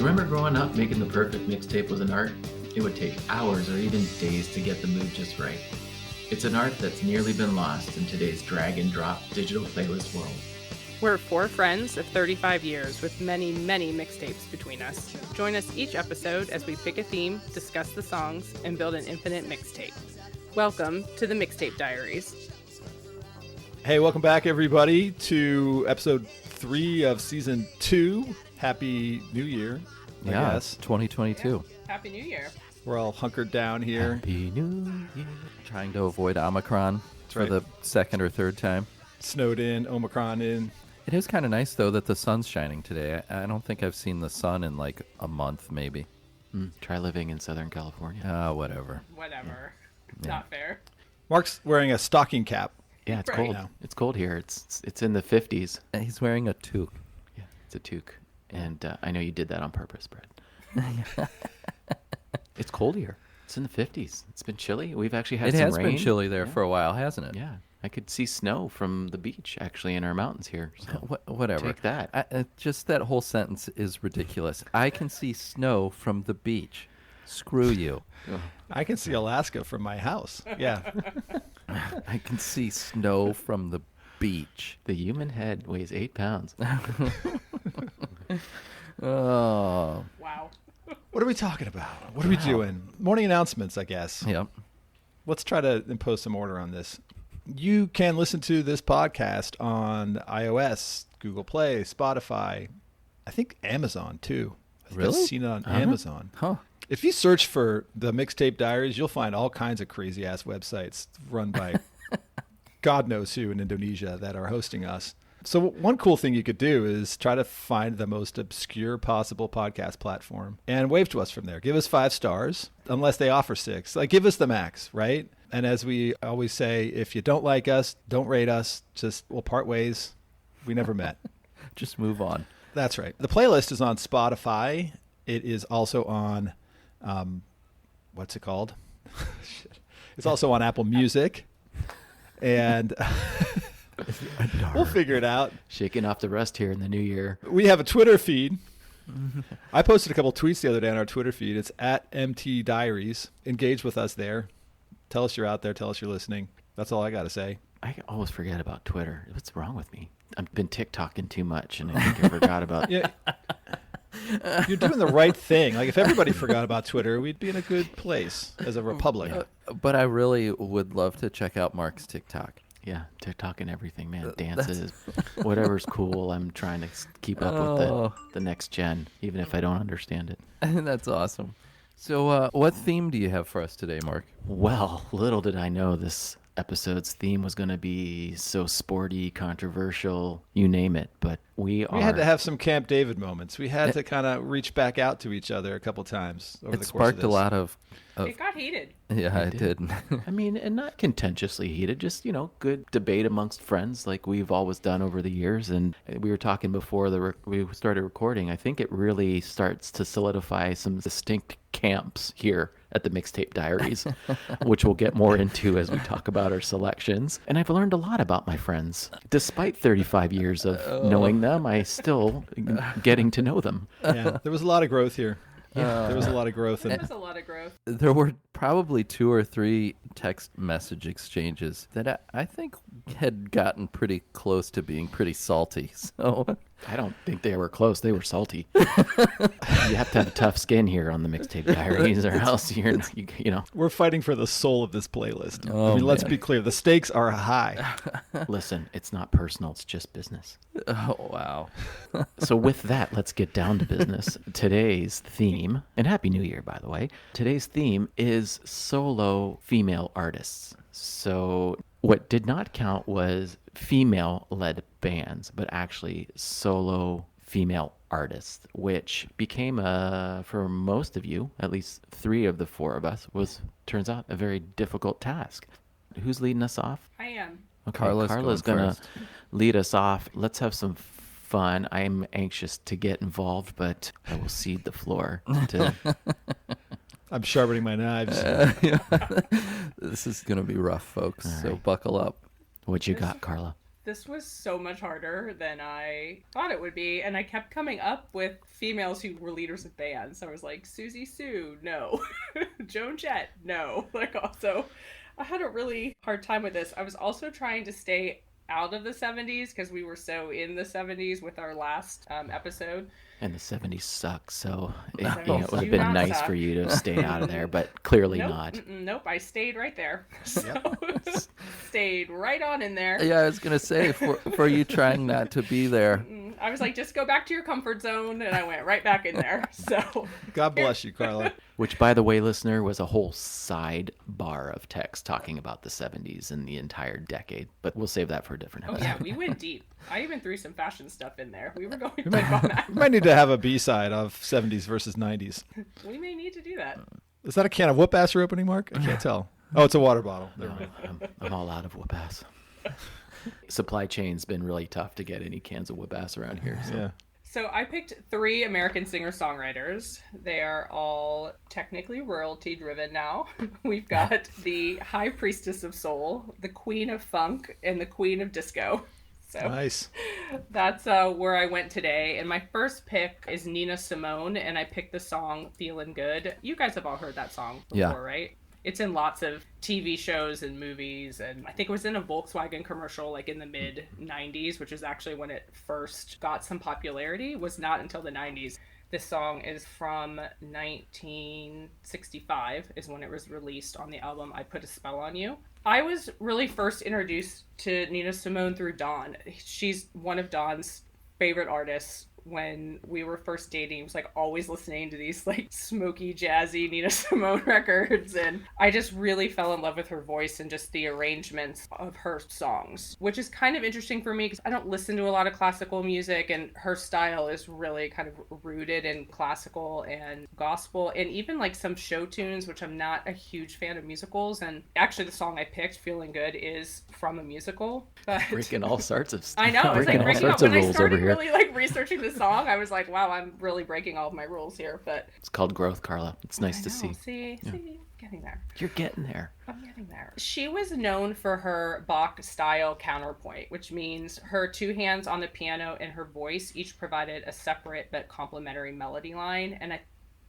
Remember growing up making the perfect mixtape was an art? It would take hours or even days to get the mood just right. It's an art that's nearly been lost in today's drag and drop digital playlist world. We're four friends of 35 years with many, many mixtapes between us. Join us each episode as we pick a theme, discuss the songs, and build an infinite mixtape. Welcome to the Mixtape Diaries. Hey, welcome back, everybody, to episode 3 of season 2. Happy New Year, I guess. 2022. Happy New Year. We're all hunkered down here. Happy New Year. Trying to avoid Omicron for right. the second or third time. Snowed in, Omicron in. It is kind of nice, though, that the sun's shining today. I don't think I've seen the sun in like a month, maybe. Try living in Southern California. Whatever. Yeah. Not fair. Mark's wearing a stocking cap. Yeah, it's Right. cold. now. It's cold here. It's in the 50s. And he's wearing a toque. Yeah, it's a toque. And I know you did that on purpose, Brett. It's cold here. It's in the 50s. It's been chilly. We've actually had It some has rain. been chilly there for a while, hasn't it? Yeah. I could see snow from the beach, actually, in our mountains here. So Whatever. take that. Just that whole sentence is ridiculous. I can see snow from the beach. Screw you. I can see Alaska from my house. Yeah. I can see snow from the beach. The human head weighs 8 pounds. Oh. Wow. What are we talking about? What are we doing? Morning announcements, I guess. Yep. Let's try to impose some order on this. You can listen to this podcast on iOS, Google Play, Spotify, I think Amazon, too. I think Really? I've seen it on Amazon. Huh. If you search for the Mixtape Diaries, you'll find all kinds of crazy-ass websites run by God knows who in Indonesia that are hosting us. So one cool thing you could do is try to find the most obscure possible podcast platform and wave to us from there. Give us 5 stars, unless they offer 6. Like, give us the max, right? And as we always say, if you don't like us, don't rate us. Just, we'll part ways. We never met. Just move on. That's right. The playlist is on Spotify. It is also on, what's it called? Shit. It's also on Apple Music. And we'll figure it out. Shaking off the rust here in the new year. We have a Twitter feed. I posted a couple tweets the other day on our Twitter feed. It's at MT Diaries. Engage with us there. Tell us you're out there. Tell us you're listening. That's all I got to say. I always forget about Twitter. What's wrong with me? I've been TikToking too much, and I think I forgot about Yeah. You're doing the right thing. Like, if everybody forgot about Twitter, we'd be in a good place as a republic. But I really would love to check out Mark's TikTok. Yeah, TikTok and everything, man. Dances, whatever's cool. I'm trying to keep up with the next gen, even if I don't understand it. That's awesome. So what theme do you have for us today, Mark? Well, little did I know this episode's theme was going to be so sporty, controversial, you name it. But we had to have some Camp David moments. We had to kind of reach back out to each other a couple times over the course of sparked this. a lot of It got heated. yeah, it did. I mean, and not contentiously heated, just, good debate amongst friends like we've always done over the years. And we were talking before we started recording. I think it really starts to solidify some distinct camps here at the Mixtape Diaries, which we'll get more into as we talk about our selections. And I've learned a lot about my friends. Despite 35 years of knowing them, I still getting to know them. Yeah, there was a lot of growth here. Yeah, there was a lot of growth. There was a lot of growth. There were probably 2 or 3 text message exchanges that I think had gotten pretty close to being pretty salty. So I don't think they were close. They were salty. You have to have tough skin here on the Mixtape Diaries, or else you're, We're fighting for the soul of this playlist. Oh, I mean, let's man. be clear. The stakes are high. Listen, it's not personal. It's just business. oh wow. So with that, let's get down to business. Today's theme, and Happy New Year, by the way. Today's theme is solo female artists. So what did not count was female-led bands, but actually solo female artists, which became, for most of you, at least 3 of the 4 of us, turns out a very difficult task. Who's leading us off? I am. Okay, Carla's going to first. lead us off. Let's have some fun. I'm anxious to get involved, but I will cede the floor to... I'm sharpening my knives. This is going to be rough, folks. So buckle up. What you got, Carla? This was so much harder than I thought it would be, and I kept coming up with females who were leaders of bands. I was like, Susie Sue, no. Joan Jett, no. Like, also, I had a really hard time with this. I was also trying to stay out of the 70s because we were so in the 70s with our last episode. And the 70s suck, so it, So it would have do been not nice suck. for you to stay out of there, but clearly Nope, not. nope, I stayed right there. So, stayed right on in there. Yeah, I was gonna say for you trying not to be there. I was like, just go back to your comfort zone, and I went right back in there. So God bless you, Carla. Which, by the way, listener, was a whole sidebar of text talking about the 70s and the entire decade. But we'll save that for a different oh episode. yeah, we went deep. I even threw some fashion stuff in there. We were going deep on that. We might need to have a B-side of 70s versus 90s. We may need to do that. Is that a can of whoop-ass you're opening, Mark? I can't tell. Oh, it's a water bottle. Never mind. I'm all out of whoop ass. Supply chain's been really tough to get any cans of whoop ass around here. So. Yeah. So I picked 3 American singer-songwriters. They are all technically royalty-driven now. We've got the High Priestess of Soul, the Queen of Funk, and the Queen of Disco. So Nice. that's where I went today. And my first pick is Nina Simone, and I picked the song Feelin' Good. You guys have all heard that song before, Yeah. right? It's in lots of TV shows and movies, and I think it was in a Volkswagen commercial like in the mid 90s, which is actually when it first got some popularity. It was not until the 90s. This song is from 1965 is when it was released on the album I Put a Spell on You. I was really first introduced to Nina Simone through Dawn. She's one of Dawn's favorite artists. When we were first dating, I was like always listening to these like smoky, jazzy Nina Simone records, and I just really fell in love with her voice and just the arrangements of her songs, which is kind of interesting for me because I don't listen to a lot of classical music, and her style is really kind of rooted in classical and gospel, and even like some show tunes, which I'm not a huge fan of musicals. And actually, the song I picked, "Feeling Good," is from a musical. But Breaking all sorts of stuff. I know, I was like breaking all sorts out of when I rules over started here. really like researching this song. I was like, wow, I'm really breaking all of my rules here. But It's called growth, Carla. It's nice I to know, see. see, getting there. You're getting there. I'm getting there. She was known for her Bach style counterpoint, which means her 2 hands on the piano and her voice each provided a separate but complementary melody line. And I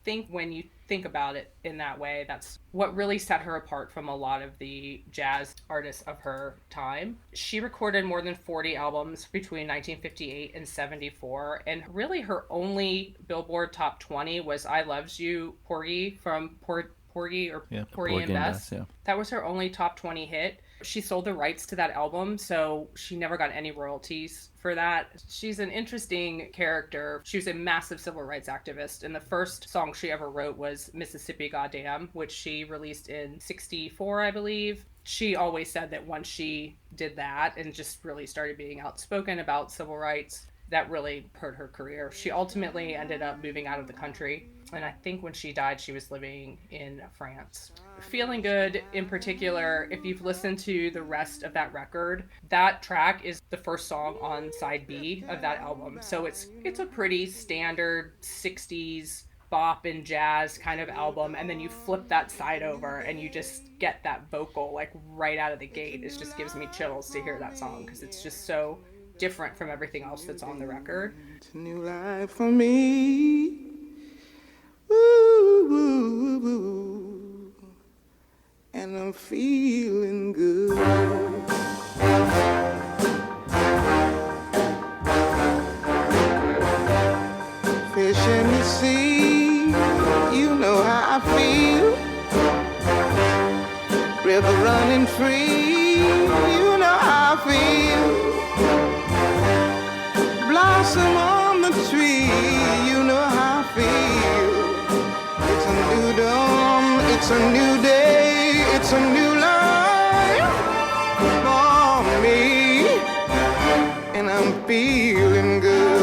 think when you think about it in that way, that's what really set her apart from a lot of the jazz artists of her time. She recorded more than 40 albums between 1958 and 74, and really her only Billboard Top 20 was I Loves You, Porgy from Porgy or Yeah. Porgy and Bess. Yeah. That was her only top 20 hit. She sold the rights to that album, so she never got any royalties for that. She's an interesting character. She was a massive civil rights activist, and the first song she ever wrote was Mississippi Goddamn, which she released in 64, I believe. She always said that once she did that and just really started being outspoken about civil rights, that really hurt her career. She ultimately ended up moving out of the country, and I think when she died, she was living in France. Feeling Good, in particular, if you've listened to the rest of that record, that track is the first song on side B of that album. So it's a pretty standard 60s bop and jazz kind of album, and then you flip that side over and you just get that vocal like right out of the gate. It just gives me chills to hear that song because it's just so different from everything else that's on the record. It's a new life for me. Woo, woo, woo. And I'm feeling good. Fish in the sea, you know how I feel. River running free, you know how I feel. Blossom on the tree, you know how I feel. It's a new dawn, it's a new day, it's a new life for me, and I'm feeling good.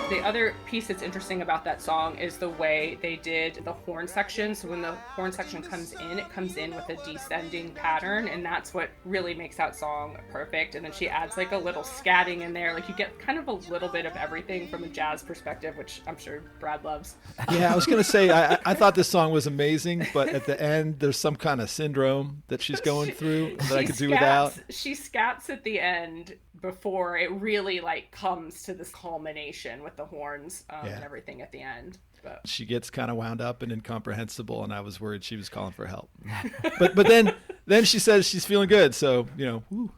The other piece that's interesting about that song is the way they did the horn section. So when the horn section comes in, it comes in with a descending pattern, and that's what really makes that song perfect. And then she adds like a little scatting in there. Like you get kind of a little bit of everything from a jazz perspective, which I'm sure Brad loves. Yeah, I was going to say, I thought this song was amazing, but at the end, there's some kind of syndrome that she's going through that I could do without. She scats at the end before it really like comes to this culmination with the horns and everything at the end. But she gets kind of wound up and incomprehensible, and I was worried she was calling for help. but then she says she's feeling good, so whew,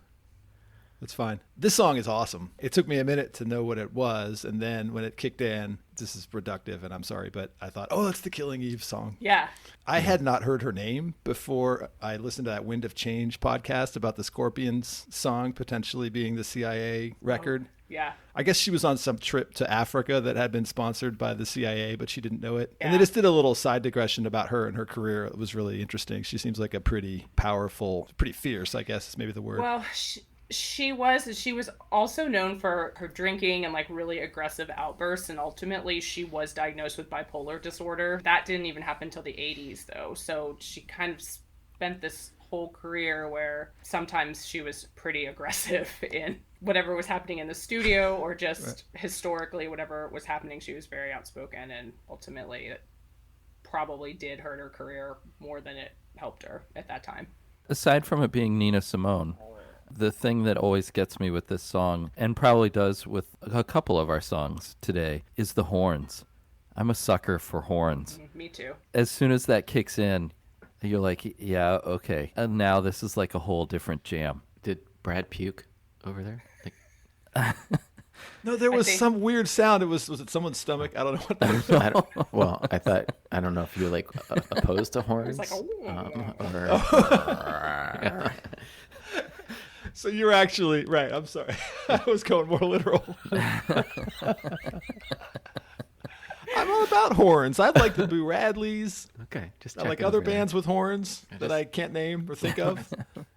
that's fine. This song is awesome. It took me a minute to know what it was, and then when it kicked in, this is reductive, and I'm sorry, but I thought, oh, that's the Killing Eve song. Yeah. I had not heard her name before I listened to that Wind of Change podcast about the Scorpions song potentially being the CIA record. Oh, yeah. I guess she was on some trip to Africa that had been sponsored by the CIA, but she didn't know it. Yeah. And they just did a little side digression about her and her career. It was really interesting. She seems like a pretty powerful, pretty fierce, I guess is maybe the word. Well, she was also known for her drinking and like really aggressive outbursts, and ultimately she was diagnosed with bipolar disorder. That didn't even happen until the 80s though, so she kind of spent this whole career where sometimes she was pretty aggressive in whatever was happening in the studio or just historically whatever was happening. She was very outspoken, and ultimately it probably did hurt her career more than it helped her at that time. Aside from it being Nina Simone, the thing that always gets me with this song, and probably does with a couple of our songs today, is the horns. I'm a sucker for horns. Me too. As soon as that kicks in, you're like, yeah, okay. And now this is like a whole different jam. Did Brad puke over there? Like... No, there was some weird sound. Was it someone's stomach? I don't know what that was. I don't know if you're like opposed to horns. It's like, So you're actually right. I'm sorry. I was going more literal. I'm all about horns. I like the Boo Radleys. Okay, just I like other bands with horns that I can't name or think of.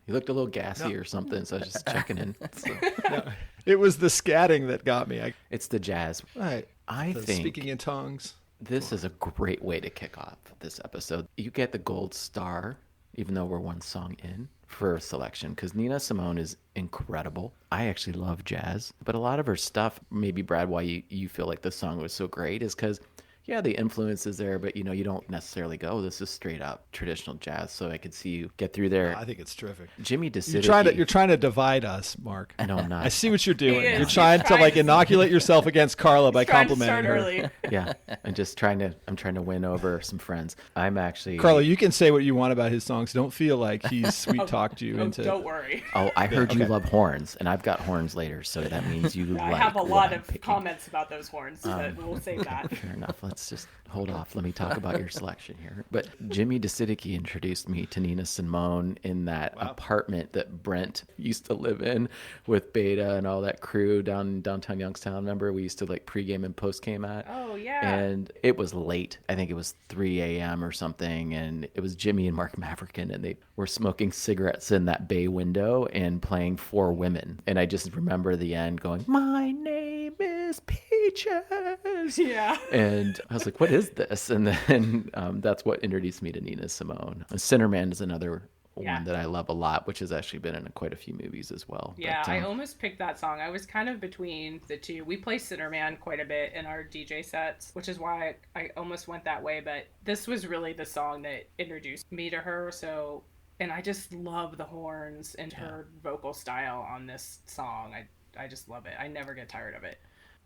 You looked a little gassy or something, so I was just checking in. So. No, it was the scatting that got me. It's the jazz. Right. I think speaking in tongues. This is a great way to kick off this episode. You get the gold star, even though we're one song in, for selection, because Nina Simone is incredible. I actually love jazz, but a lot of her stuff, maybe Brad, why you feel like the song was so great is because, yeah, the influence is there, but you don't necessarily go, oh, this is straight up traditional jazz. So I could see you get through there. I think it's terrific. Jimmy DeCidici. You're trying to divide us, Mark. No, I'm not. I see what you're doing. You're trying to like inoculate yourself against Carla by complimenting her. Early. Yeah, I'm trying to win over some friends. I'm actually Carla. You can say what you want about his songs. Don't feel like he's sweet talked you into. Don't worry. Oh, I heard you love horns, and I've got horns later, so that means you. I have a lot of comments about those horns, but we'll save that. Fair enough. Let's just hold off. Let me talk about your selection here. But Jimmy DeCidici introduced me to Nina Simone in that apartment that Brent used to live in with Beta and all that crew down in downtown Youngstown. Remember, we used to like pregame and postgame at. Oh, yeah. And it was late. I think it was 3 a.m. or something. And it was Jimmy and Mark Mavericken, and they were smoking cigarettes in that bay window and playing Four Women. And I just remember the end going, "My name is Peaches." Yeah. And I was like, what is this? And then that's what introduced me to Nina Simone. Sinnerman is another one that I love a lot, which has actually been in quite a few movies as well. Yeah, but, I almost picked that song. I was kind of between the two. We play Sinnerman quite a bit in our DJ sets, which is why I almost went that way. But this was really the song that introduced me to her. So, and I just love the horns and her vocal style on this song. I just love it. I never get tired of it.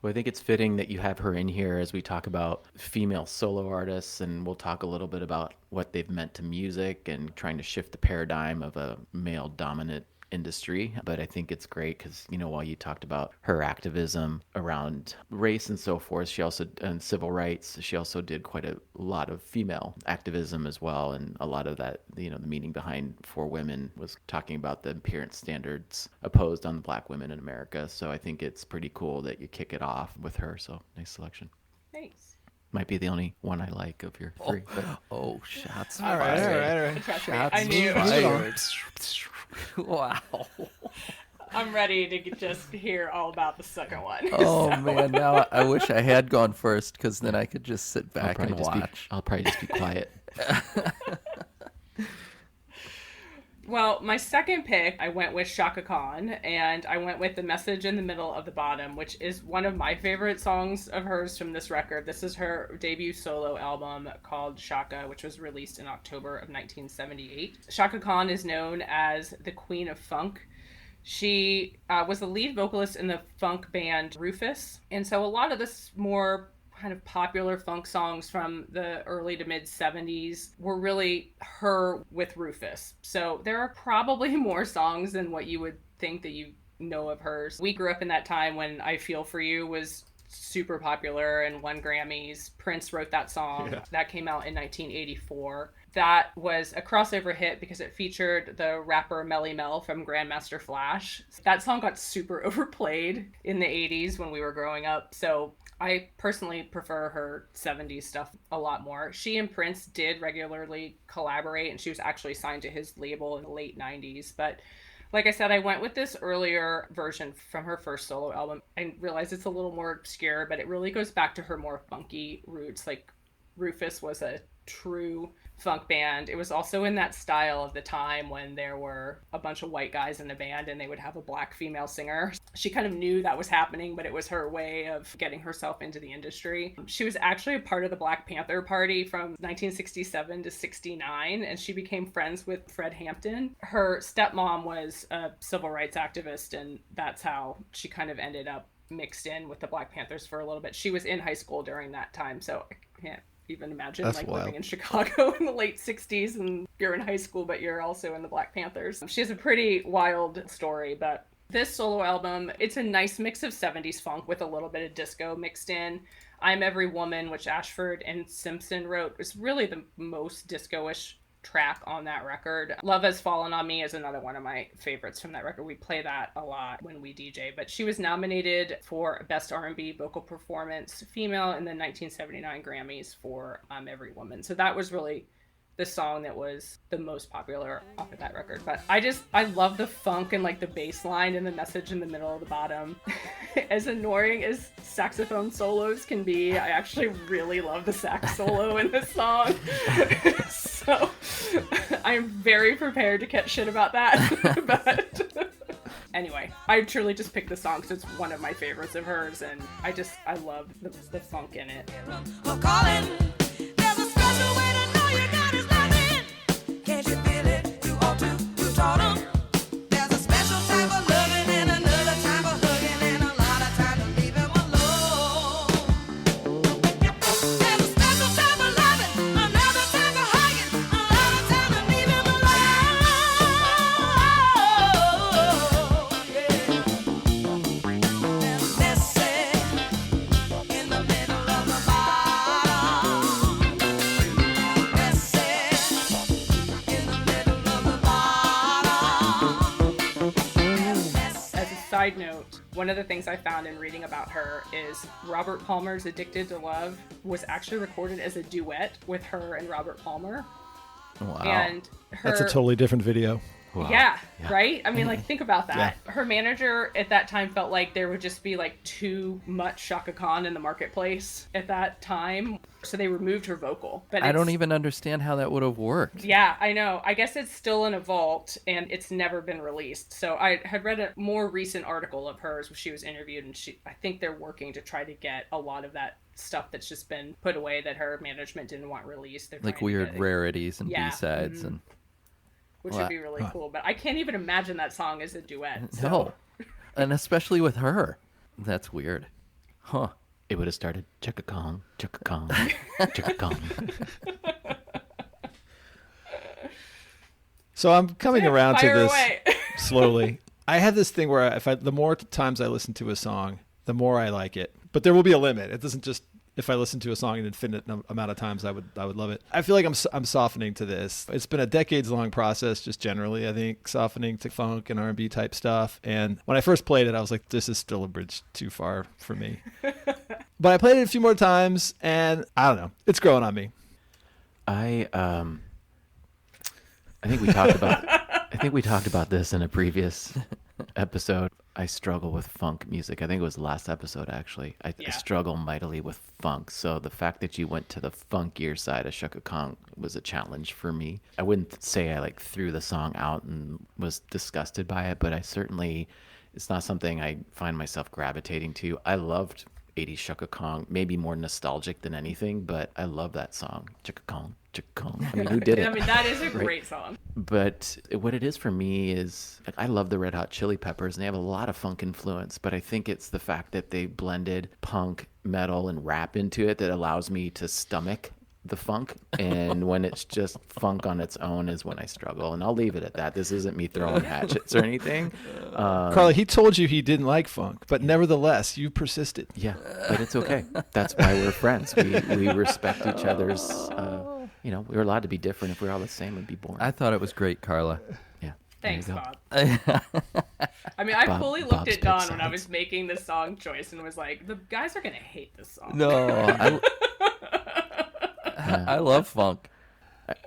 Well, I think it's fitting that you have her in here as we talk about female solo artists, and we'll talk a little bit about what they've meant to music and trying to shift the paradigm of a male-dominant industry. But I think it's great because, while you talked about her activism around race and so forth, she also, and civil rights, she also did quite a lot of female activism as well. And a lot of that, the meaning behind Four Women was talking about the appearance standards imposed on Black women in America. So I think it's pretty cool that you kick it off with her. So nice selection. Thanks. Might be the only one I like of your three. Oh, shots All right. Trust me, I knew. Wow. I'm ready to just hear all about the second one. Oh man, now I wish I had gone first because then I could just sit back and just watch. I'll probably just be quiet. Well, my second pick, I went with Chaka Khan, and I went with The Message in the Middle of the Bottom, which is one of my favorite songs of hers from this record. This is her debut solo album called Chaka, which was released in October of 1978. Chaka Khan is known as the Queen of Funk. She was the lead vocalist in the funk band Rufus, and so a lot of this more kind of popular funk songs from the early to mid 70s were really her with Rufus. So there are probably more songs than what you would think that you know of hers. We grew up in that time when I Feel For You was super popular and won Grammys. Prince wrote that song. Yeah. That came out in 1984. That was a crossover hit because it featured the rapper Melly Mel from Grandmaster Flash. That song got super overplayed in the 80s when we were growing up. So I personally prefer her 70s stuff a lot more. She and Prince did regularly collaborate, and she was actually signed to his label in the late 90s. But like I said, I went with this earlier version from her first solo album. I realize it's a little more obscure, but it really goes back to her more funky roots. Like Rufus was a true funk band. It was also in that style of the time when there were a bunch of white guys in the band and they would have a black female singer. She kind of knew that was happening, but it was her way of getting herself into the industry. She was actually a part of the Black Panther Party from 1967 to 69, and she became friends with Fred Hampton. Her stepmom was a civil rights activist, and that's how she kind of ended up mixed in with the Black Panthers for a little bit. She was in high school during that time, so I can't even imagine That's like wild. living in Chicago in the late 60s and you're in high school but you're also in the Black Panthers. She has a pretty wild story, but this solo album, it's a nice mix of 70s funk with a little bit of disco mixed in. I'm Every Woman, which Ashford and Simpson wrote, is really the most disco-ish track on that record. Love Has Fallen on Me is another one of my favorites from that record. We play that a lot when we DJ. But she was nominated for Best R&B Vocal Performance Female in the 1979 Grammys for Every Woman. So that was really the song that was the most popular off of that record. But I love the funk and like the bass line and the message in the middle of the bottom. As annoying as saxophone solos can be, I actually really love the sax solo in this song. So I'm very prepared to catch shit about that. But anyway, I truly just picked the song because it's one of my favorites of hers, and I love the funk in it. Side note, one of the things I found in reading about her is Robert Palmer's Addicted to Love was actually recorded as a duet with her and Robert Palmer. Wow. And That's a totally different video. Wow. Yeah, right? I mean, like, think about that. Yeah. Her manager at that time felt like there would just be, like, too much Chaka Khan in the marketplace at that time. So they removed her vocal. But I don't even understand how that would have worked. Yeah, I know. I guess it's still in a vault, and it's never been released. So I had read a more recent article of hers where she was interviewed, and I think they're working to try to get a lot of that stuff that's just been put away that her management didn't want released. They're Like trying to weird get it. rarities and Yeah. B-sides Mhm. and Which Well, would be really cool. But I can't even imagine that song as a duet. So. no. And especially with her. That's weird. Huh. It would have started Chaka Kong, Chaka Kong, Chaka Kong. So I'm coming around to Fire this away. slowly. I have this thing where the more times I listen to a song, the more I like it. But there will be a limit. It doesn't just, if I listen to a song an infinite amount of times, I would love it. I feel like I'm softening to this. It's been a decades-long process, just generally, I think, softening to funk and R&B type stuff. And when I first played it, I was like, this is still a bridge too far for me. But I played it a few more times, and I don't know. It's growing on me. I think we talked about this in a previous episode, I struggle with funk music. I think it was the last episode, actually. I struggle mightily with funk. So the fact that you went to the funkier side of Chaka Khan was a challenge for me. I wouldn't say I like threw the song out and was disgusted by it, but I certainly, it's not something I find myself gravitating to. I loved 80s Chaka Khan, maybe more nostalgic than anything, but I love that song. Chaka Khan, Chaka Khan. I mean, who did it? I mean, that is a great song. But what it is for me is, like, I love the Red Hot Chili Peppers, and they have a lot of funk influence, but I think it's the fact that they blended punk, metal, and rap into it that allows me to stomach the funk. And when it's just funk on its own is when I struggle. And I'll leave it at that. This isn't me throwing hatchets or anything. Carly, he told you he didn't like funk, but nevertheless, you persisted. Yeah, but it's okay. That's why we're friends. We respect each other's, we're allowed to be different. If we're all the same, it'd be boring. I thought it was great, Carla. Yeah. Thanks, there you Bob. I mean, I Bob- fully looked Bob's at Don pick when I sides. was making the song choice and was like, the guys are going to hate this song. No, I love funk.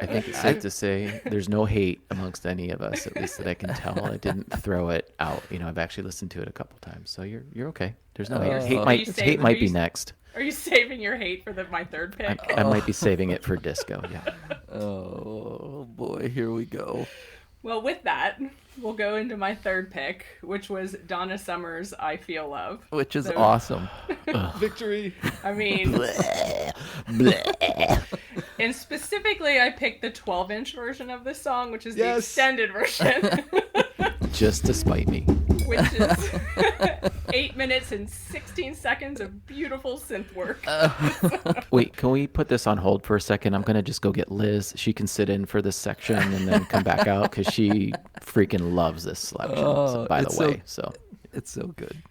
I think it's safe to say there's no hate amongst any of us, at least that I can tell. I didn't throw it out. I've actually listened to it a couple times, so you're okay. There's no hate. Hate Are might you hate might be saving- next. Are you saving your hate for my third pick? I might be saving it for disco. Yeah. Oh boy, here we go. Well, with that, we'll go into my third pick, which was Donna Summer's I Feel Love. Which is So- awesome. Victory. I mean, and specifically, I picked the 12-inch version of this song, which is the Yes. extended version, Just to spite me. which is 8 minutes and 16 seconds of beautiful synth work. Wait, can we put this on hold for a second? I'm gonna just go get Liz. She can sit in for this section and then come back out because she freaking loves this selection. By the it's way, so It's so good.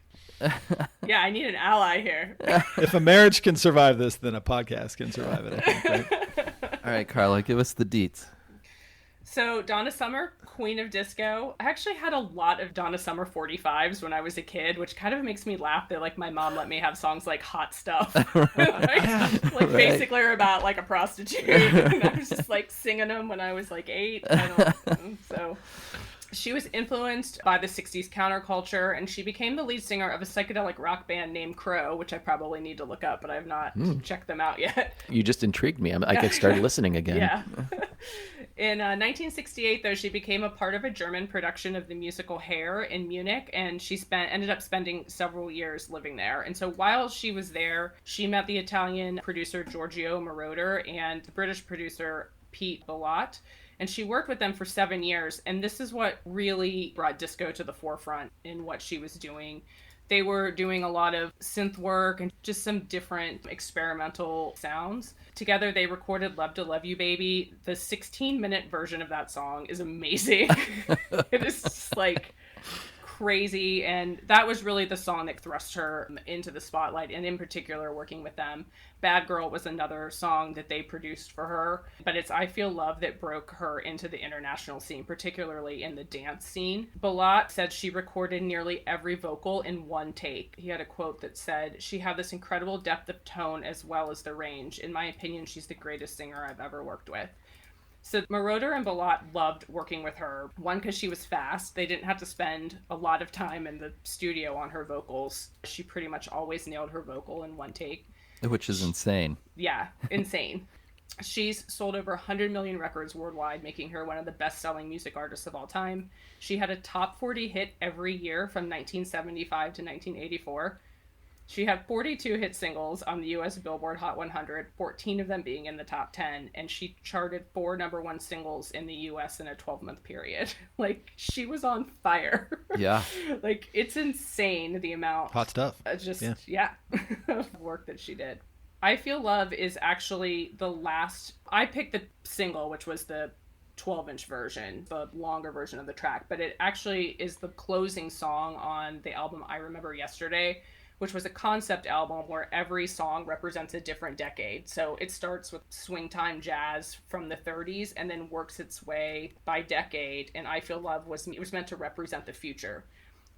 Yeah, I need an ally here. If a marriage can survive this, then a podcast can survive it, I think, right? All right, Carla, give us the deets. So Donna Summer, Queen of Disco. I actually had a lot of Donna Summer 45s when I was a kid, which kind of makes me laugh that like my mom let me have songs like Hot Stuff. like basically are about like a prostitute. And I was just like singing them when I was like 8. So she was influenced by the 60s counterculture, and she became the lead singer of a psychedelic rock band named Crow, which I probably need to look up, but I have not checked them out yet. you just intrigued me. I could start listening again. Yeah. In 1968, though, she became a part of a German production of the musical Hair in Munich, and she ended up spending several years living there. And so while she was there, she met the Italian producer Giorgio Moroder and the British producer Pete Bellotte, and she worked with them for 7 years. And this is what really brought disco to the forefront in what she was doing. They were doing a lot of synth work and just some different experimental sounds. Together, they recorded Love to Love You Baby. The 16-minute version of that song is amazing. It is just like crazy. And that was really the song that thrust her into the spotlight, and in particular, working with them. Bad Girl was another song that they produced for her, but it's I Feel Love that broke her into the international scene, particularly in the dance scene. Bellotte said she recorded nearly every vocal in one take. He had a quote that said, "She had this incredible depth of tone as well as the range. In my opinion, she's the greatest singer I've ever worked with." So Moroder and Bellotte loved working with her. One, because she was fast. They didn't have to spend a lot of time in the studio on her vocals. She pretty much always nailed her vocal in one take. Which is insane. Yeah, insane. She's sold over 100 million records worldwide, making her one of the best-selling music artists of all time. She had a top 40 hit every year from 1975 to 1984. She had 42 hit singles on the U.S. Billboard Hot 100, 14 of them being in the top 10, and she charted 4 number-1 singles in the U.S. in a 12-month period. Like, she was on fire. Yeah. Like, it's insane the amount. Hot stuff. Yeah, of work that she did. I Feel Love is actually the last. I picked the single, which was the 12-inch version, the longer version of the track, but it actually is the closing song on the album I Remember Yesterday, which was a concept album where every song represents a different decade. So it starts with swing time jazz from the 30s and then works its way by decade. And I Feel Love was meant to represent the future.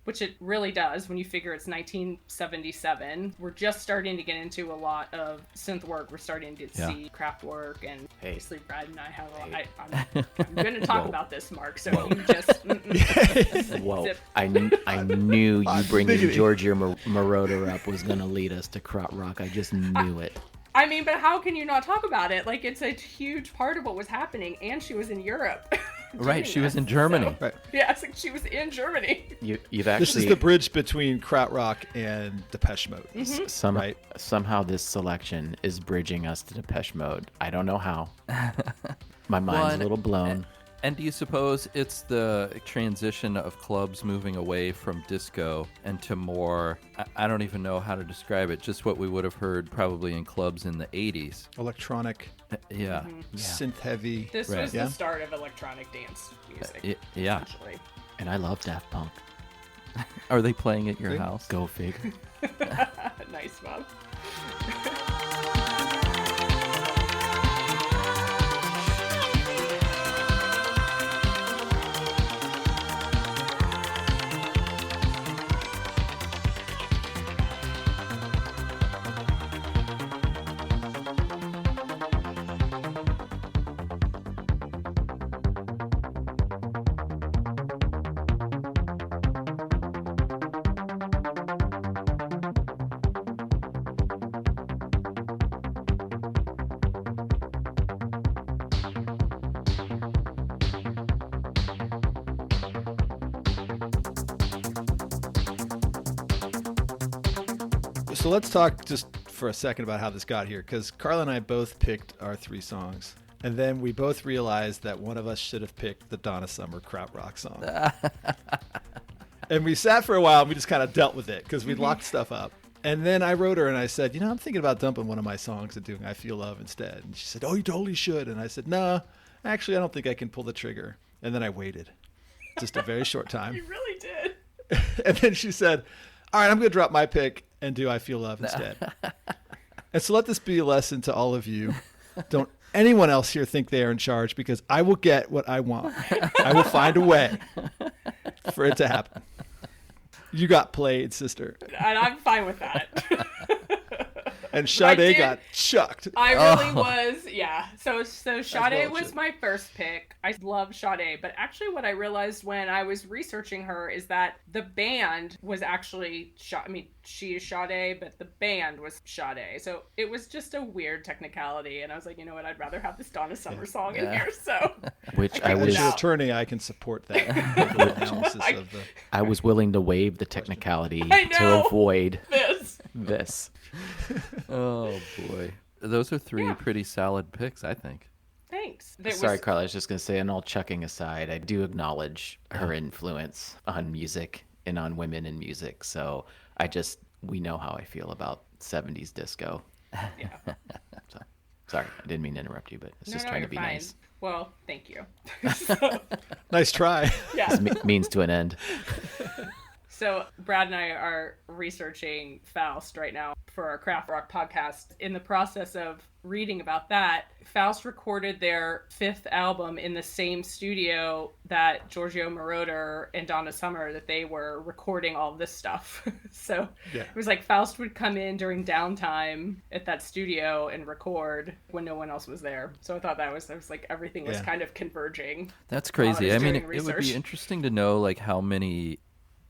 which it really does when you figure it's 1977. We're just starting to get into a lot of synth work. We're starting to see Kraftwerk, and obviously Brad and I have a lot. I'm going to talk about this, Mark, so you just... Whoa. I knew you bringing Giorgio Moroder up was going to lead us to krautrock. I just knew it. I mean, but how can you not talk about it? Like, it's a huge part of what was happening, and she was in Europe. Right, she was in Germany. So, yeah, it's like she was in Germany. You've actually... This is the bridge between krautrock and Depeche Mode. Somehow this selection is bridging us to Depeche Mode. I don't know how. My mind's a little blown. And do you suppose it's the transition of clubs moving away from disco and to more, I don't even know how to describe it, just what we would have heard probably in clubs in the 80s. Electronic. Yeah. Synth heavy. This was the start of electronic dance music. Yeah. And I love Daft Punk. Are they playing at your house? Go fig. Nice, Bob. So let's talk just for a second about how this got here, because Carla and I both picked our 3 songs, and then we both realized that one of us should have picked the Donna Summer krautrock song. And we sat for a while and we just kind of dealt with it because we locked stuff up. And then I wrote her and I said, I'm thinking about dumping one of my songs and doing I Feel Love instead. And she said, oh, you totally should. And I said, no, actually, I don't think I can pull the trigger. And then I waited just a very short time. You really did. And then she said, all right, I'm going to drop my pick and do I Feel Love instead. And so let this be a lesson to all of you. Don't anyone else here think they are in charge, because I will get what I want. I will find a way for it to happen. You got played, sister. And I'm fine with that. And Sade got chucked. I really was, yeah. So Sade was my first pick. I love Sade, but actually what I realized when I was researching her is that the band was actually she is Sade, but the band was Sade. So it was just a weird technicality, and I was like, you know what, I'd rather have this Donna Summer song in here. So which I was as your attorney, I can support that analysis of the. I was willing to waive the technicality to avoid this. Oh boy, those are 3 pretty solid picks, I think. Thanks. Sorry, Carla, I was just going to say, and all chucking aside, I do acknowledge her influence on music and on women in music. So we know how I feel about 70s disco. Yeah. Sorry, I didn't mean to interrupt you, but it's just trying to be fine. nice. Well, thank you. Nice try. Yeah. This means to an end. So Brad and I are researching Faust right now for our Craft Rock podcast. In the process of reading about that, Faust recorded their 5th album in the same studio that Giorgio Moroder and Donna Summer, that they were recording all this stuff. So it was like Faust would come in during downtime at that studio and record when no one else was there. So I thought that was like everything was kind of converging. That's crazy. I mean, it would research. be interesting to know like how many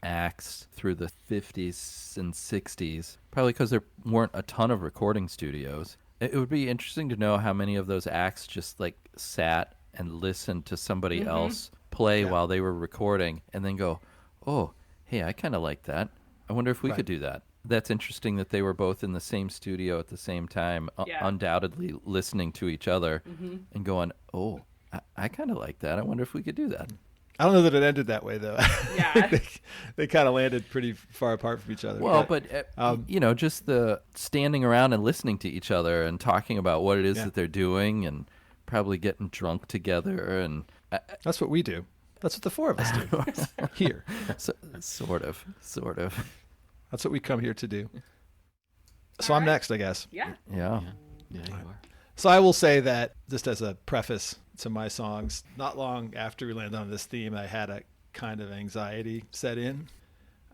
acts through the 50s and 60s, probably because there weren't a ton of recording studios. It would be interesting to know how many of those acts just like sat and listened to somebody else play while they were recording and then go, oh, hey, I kind of like that. I wonder if we could do that. That's interesting that they were both in the same studio at the same time, undoubtedly listening to each other and going, oh, I kind of like that. I wonder if we could do that. I don't know that it ended that way, though. Yeah. they kind of landed pretty far apart from each other. Well, but just the standing around and listening to each other and talking about what it is that they're doing and probably getting drunk together. And that's what we do. That's what the 4 of us do here. So, sort of. That's what we come here to do. So I'm next, I guess. Yeah. Yeah, you are. So I will say that, just as a preface to my songs, not long after we landed on this theme, I had a kind of anxiety set in.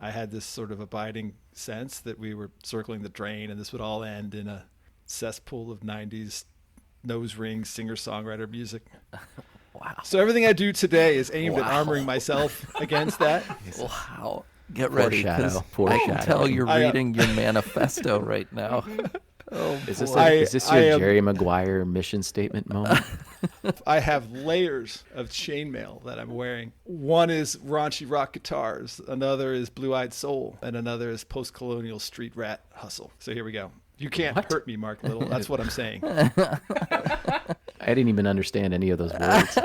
I had this sort of abiding sense that we were circling the drain and this would all end in a cesspool of 90s nose ring singer-songwriter music. Wow. So everything I do today is aimed at armoring myself against that. Wow. Get ready, because I can Foreshadow. tell you're reading your manifesto right now. Oh, Is this, boy. is this your Jerry Maguire mission statement moment? I have layers of chainmail that I'm wearing. One is raunchy rock guitars, another is blue-eyed soul, and another is post-colonial street rat hustle. So here we go. You can't hurt me, Mark Little. That's what I'm saying. I didn't even understand any of those words.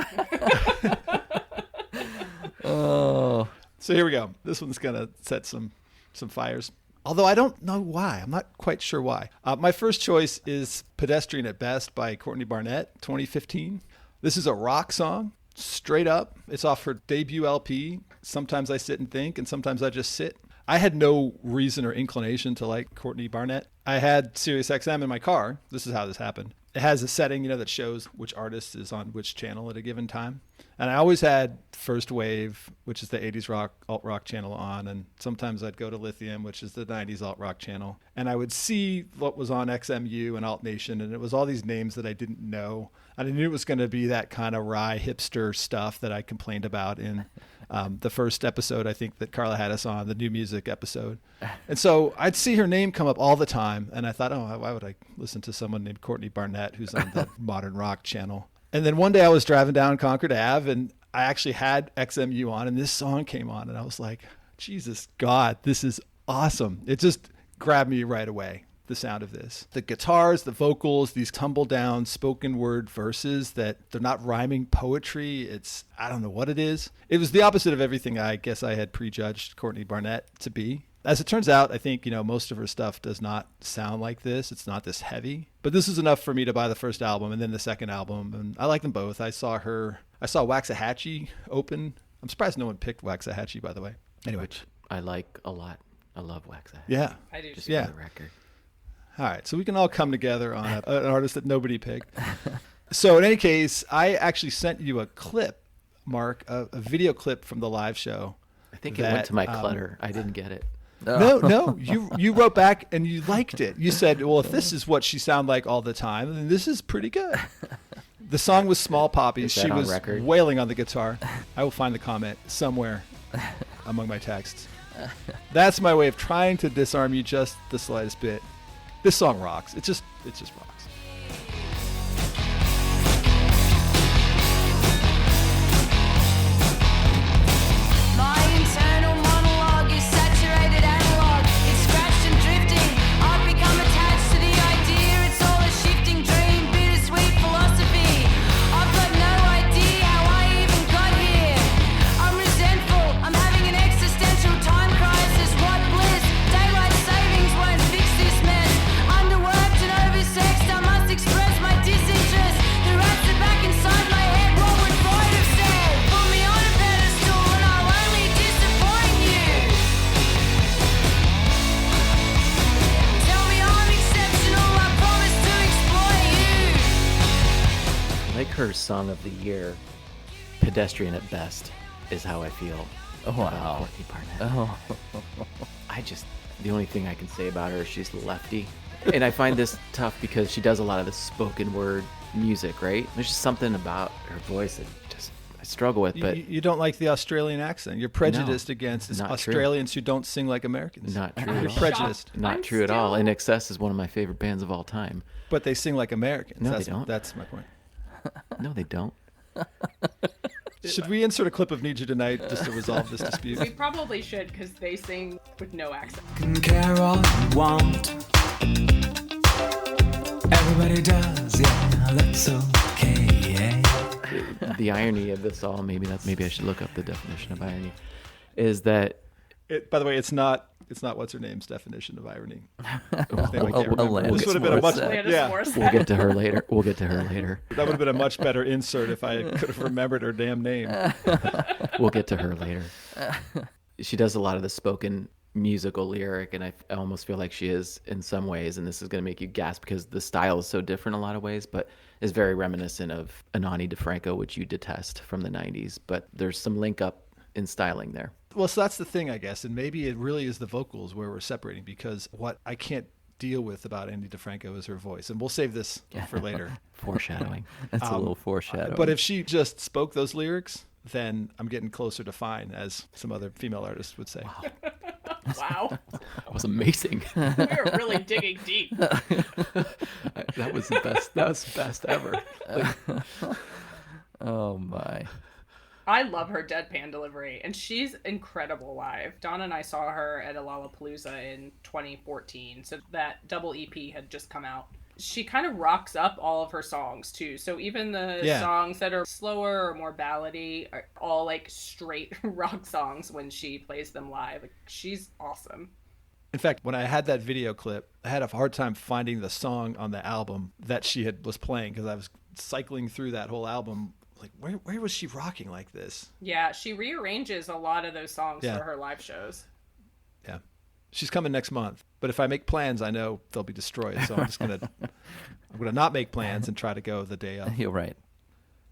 Oh. So here we go. This one's going to set some fires. Although I don't know why. I'm not quite sure why. My first choice is Pedestrian at Best by Courtney Barnett, 2015. This is a rock song, straight up. It's off her debut LP, Sometimes I Sit and Think, and Sometimes I Just Sit. I had no reason or inclination to like Courtney Barnett. I had SiriusXM in my car. This is how this happened. It has a setting, that shows which artist is on which channel at a given time. And I always had First Wave, which is the 80s rock, alt-rock channel on. And sometimes I'd go to Lithium, which is the 90s alt-rock channel. And I would see what was on XMU and Alt Nation. And it was all these names that I didn't know. And I knew it was going to be that kind of wry hipster stuff that I complained about in the first episode, I think, that Carla had us on, the new music episode. And so I'd see her name come up all the time. And I thought, oh, why would I listen to someone named Courtney Barnett who's on the modern rock channel? And then one day I was driving down Concord Ave and I actually had XMU on and this song came on and I was like, Jesus God, this is awesome. It just grabbed me right away, the sound of this. The guitars, the vocals, these tumble down spoken word verses that they're not rhyming poetry. It's, I don't know what it is. It was the opposite of everything I guess I had prejudged Courtney Barnett to be. As it turns out, I think, most of her stuff does not sound like this. It's not this heavy. But this was enough for me to buy the first album and then the second album. And I like them both. I saw Waxahachie open. I'm surprised no one picked Waxahachie, by the way. Anyway. Which I like a lot. I love Waxahachie. Yeah. I do. Just Too. Yeah. for the record. All right. So we can all come together on an artist that nobody picked. So in any case, I actually sent you a clip, Mark, a video clip from the live show. I think it went to my clutter. I didn't get it. No, you wrote back and you liked it. You said, well, if this is what she sounded like all the time, then this is pretty good. The song was Small Poppies. Is that She on was record? wailing on the guitar. I will find the comment somewhere among my texts. That's my way of trying to disarm you just the slightest bit. This song rocks. It just rocks. My internal monologue is saturated analog. It's scratched and drifting. I've become attached to the idea. It's all a shifting dream, bittersweet philosophy. I've got no idea how I even got here. I'm resentful. I'm having an existential time crisis. What bliss? Daylight savings won't fix this mess. Underworked and oversexed. I must express my disinterest. The rats are back inside my head. What would Freud have said? Put me on a pedestal and I'll only disappoint you. Tell me I'm exceptional. I promise to exploit you. I like her song of the year, Pedestrian at Best, is how I feel. Oh, about wow. Courtney Barnett. Oh. The only thing I can say about her is she's lefty. And I find this tough because she does a lot of the spoken word music, right? There's just something about her voice that I struggle with, but You don't like the Australian accent. You're prejudiced against not true. Australians who don't sing like Americans. not true. You're at all. prejudiced. Not I'm true at all. still- In Excess is one of my favorite bands of all time. But they sing like Americans. No, they that's, don't. That's my point. No, they don't. Should we insert a clip of Need You Tonight just to resolve this We dispute? probably should because they sing with no accent. Can care all you want. Everybody does, yeah, that's okay. The irony of this all, maybe I should look up the definition of irony, is that By the way, it's not what's her name's definition of irony. Alanis This would have been a much Morissette. yeah. we'll get to her later. We'll get to her later. That would have been a much better insert if I could have remembered her damn name. We'll get to her later. She does a lot of the spoken musical lyric, and I almost feel like she is in some ways, and this is going to make you gasp because the style is so different in a lot of ways, but is very reminiscent of Anani DeFranco, which you detest from the 90s. But there's some link up in styling there. Well, so that's the thing, I guess. And maybe it really is the vocals where we're separating, because what I can't deal with about Andy DeFranco is her voice. And we'll save this for later. Foreshadowing. That's a little foreshadowing. But if she just spoke those lyrics, then I'm getting closer to fine, as some other female artists would say. Wow. That was amazing. We're really digging deep. That was the best. That was the best ever. Oh my. I love her deadpan delivery, and she's incredible live. Donna and I saw her at a Lollapalooza in 2014, so that double EP had just come out. She kind of rocks up all of her songs, too. So even the songs that are slower or more ballady are all, like, straight rock songs when she plays them live. Like, she's awesome. In fact, when I had that video clip, I had a hard time finding the song on the album that she was playing, because I was cycling through that whole album. Like, where was she rocking like this? Yeah, she rearranges a lot of those songs for her live shows. Yeah. She's coming next month. But if I make plans, I know they'll be destroyed. So I'm gonna not make plans and try to go the day of. You're right.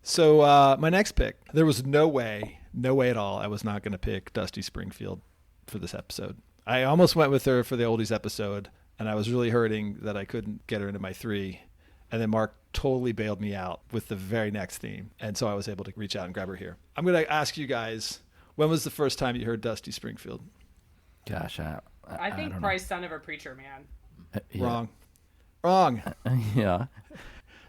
So my next pick, there was no way at all I was not going to pick Dusty Springfield for this episode. I almost went with her for the oldies episode, and I was really hurting that I couldn't get her into my 3. And then Mark totally bailed me out with the very next theme. And so I was able to reach out and grab her here. I'm going to ask you guys, when was the first time you heard Dusty Springfield? Gosh, I think don't probably Son of a Preacher Man. know. Wrong. Yeah.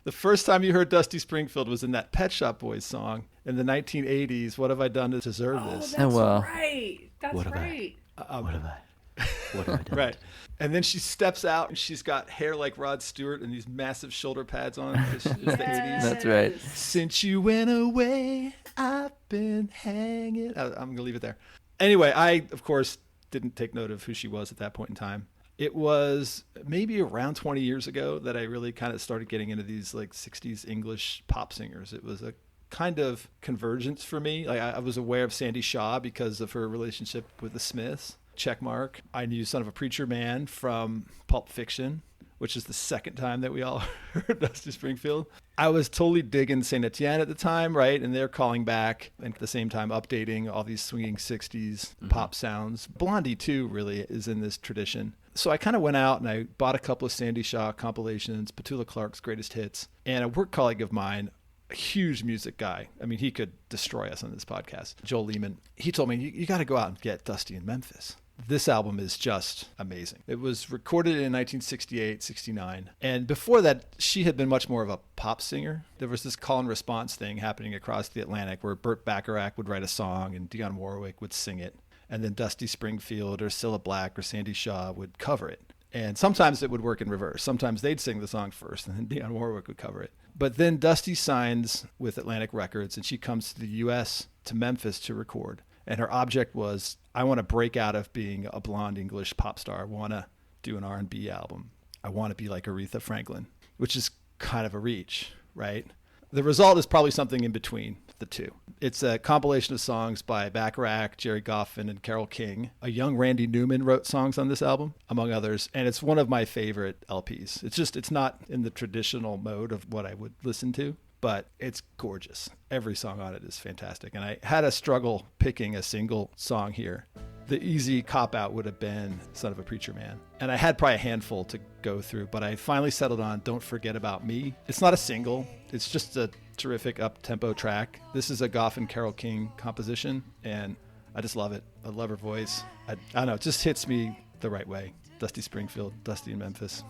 The first time you heard Dusty Springfield was in that Pet Shop Boys song in the 1980s. What have I done to deserve this? That's well. right. That's What have I- right. What have I done? Right. And then she steps out and she's got hair like Rod Stewart and these massive shoulder pads on. It's the 80s. That's right. Since you went away, I've been hanging. I'm going to leave it there. Anyway, I, of course, didn't take note of who she was at that point in time. It was maybe around 20 years ago that I really kind of started getting into these like 60s English pop singers. It was a kind of convergence for me. Like I was aware of Sandy Shaw because of her relationship with the Smiths. Checkmark. I knew Son of a Preacher Man from Pulp Fiction, which is the second time that we all heard Dusty Springfield. I was totally digging Saint Etienne at the time, right? And they're calling back and at the same time updating all these swinging 60s pop sounds. Blondie, too, really is in this tradition. So I kind of went out and I bought a couple of Sandy Shaw compilations, Petula Clark's greatest hits, and a work colleague of mine, a huge music guy. I mean, he could destroy us on this podcast. Joel Lehman. He told me, you got to go out and get Dusty in Memphis. This album is just amazing. It was recorded in 1968, 69. And before that, she had been much more of a pop singer. There was this call and response thing happening across the Atlantic where Burt Bacharach would write a song and Dionne Warwick would sing it. And then Dusty Springfield or Cilla Black or Sandy Shaw would cover it. And sometimes it would work in reverse. Sometimes they'd sing the song first and then Dionne Warwick would cover it. But then Dusty signs with Atlantic Records and she comes to the U.S., to Memphis to record. And her object was, I want to break out of being a blonde English pop star. I want to do an R&B album. I want to be like Aretha Franklin, which is kind of a reach, right? The result is probably something in between the two. It's a compilation of songs by Bacharach, Jerry Goffin, and Carole King. A young Randy Newman wrote songs on this album, among others, and it's one of my favorite LPs. It's not in the traditional mode of what I would listen to, but it's gorgeous. Every song on it is fantastic. And I had a struggle picking a single song here. The easy cop-out would have been Son of a Preacher Man. And I had probably a handful to go through, but I finally settled on Don't Forget About Me. It's not a single. It's just a terrific up-tempo track. This is a Goff and Carole King composition, and I just love it. I love her voice. I don't know, it just hits me the right way. Dusty Springfield, Dusty in Memphis.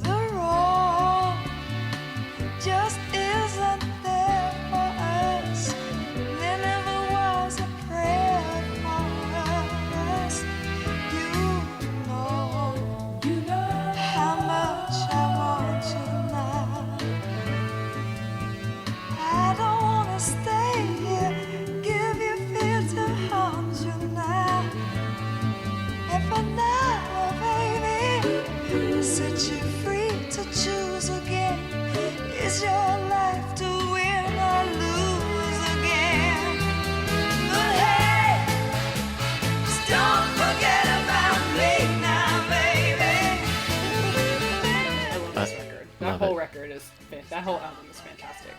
The road just isn't there for us. There never was a prayer for us. You know how much I want you now. I don't wanna stay here, give you fear to harm you now. If I never, baby, set you free to choose again. Is your life to win or lose again? But hey, just don't forget about me now, baby. I love this record. That love whole it. record is that whole album is fantastic.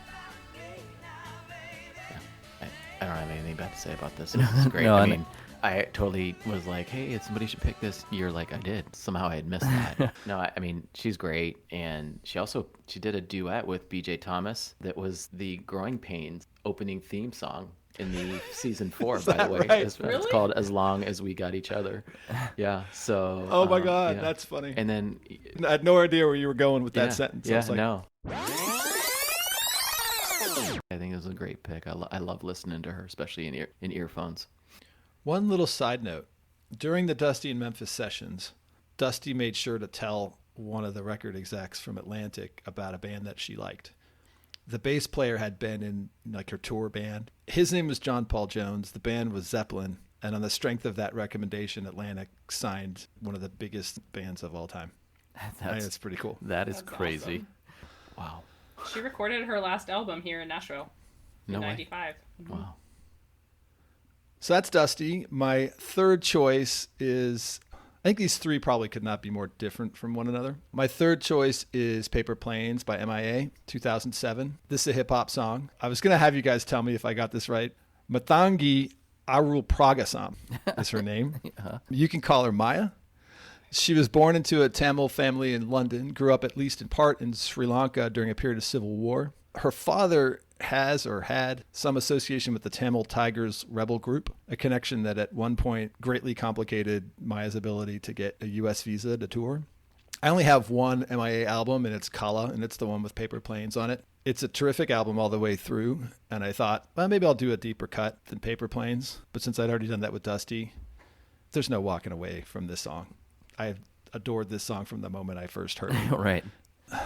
I don't have anything bad to say about this. This is great. No, I and- mean, I totally was like, hey, somebody should pick this. You're like, I did. Somehow I had missed that. No, I mean, she's great. And she did a duet with BJ Thomas that was the Growing Pains opening theme song in the season 4, by the that way. right? It's Really? called As Long as We Got Each Other. Yeah. So. Oh my God, yeah. that's funny. And then. I had no idea where you were going with that yeah, sentence. I Yeah, was like, no. I think it was a great pick. I love listening to her, especially in earphones. One little side note. During the Dusty and Memphis sessions, Dusty made sure to tell one of the record execs from Atlantic about a band that she liked. The bass player had been in like her tour band. His name was John Paul Jones. The band was Zeppelin. And on the strength of that recommendation, Atlantic signed one of the biggest bands of all time. I think it's pretty cool. That is That's crazy. awesome. Wow. She recorded her last album here in Nashville in No way. '95. Wow. So that's Dusty. My third choice is, I think these three probably could not be more different from one another. My third choice is Paper Planes by MIA, 2007. This is a hip hop song. I was going to have you guys tell me if I got this right. Matangi Arul Pragasam is her name. You can call her Maya. She was born into a Tamil family in London, grew up at least in part in Sri Lanka during a period of civil war. Her father has or had some association with the Tamil Tigers rebel group, a connection that at one point greatly complicated Maya's ability to get a U.S. visa to tour. I only have one MIA album, and it's Kala, and it's the one with Paper Planes on it. It's a terrific album all the way through, and I thought, well, maybe I'll do a deeper cut than Paper Planes. But since I'd already done that with Dusty, there's no walking away from this song. I adored this song from the moment I first heard it. Right.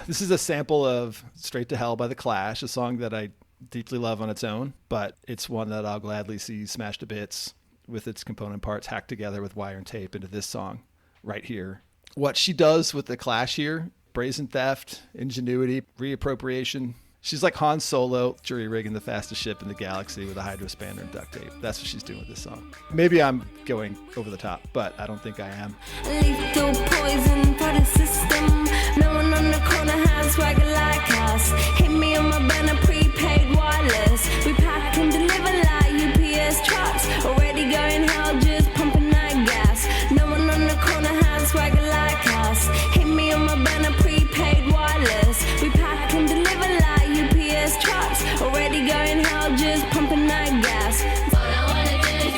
This is a sample of Straight to Hell by The Clash, a song that I deeply love on its own, but it's one that I'll gladly see smashed to bits with its component parts hacked together with wire and tape into this song right here. What she does with The Clash here, brazen theft, ingenuity, reappropriation. She's like Han Solo, jury rigging the fastest ship in the galaxy with a hydro spanner and duct tape. That's what she's doing with this song. Maybe I'm going over the top, but I don't think I am. Lethal poison for the system. No one on the corner has swagger like us. Hit me on my banner, prepaid wireless. We pack and deliver like UPS trucks. Already going hell, just pumping that gas. No one on the corner has swagger like us. Hit me on my banner, prepaid wireless. We pack and deliver like UPS trucks. Already going hell, just pumping that gas. All I wanna do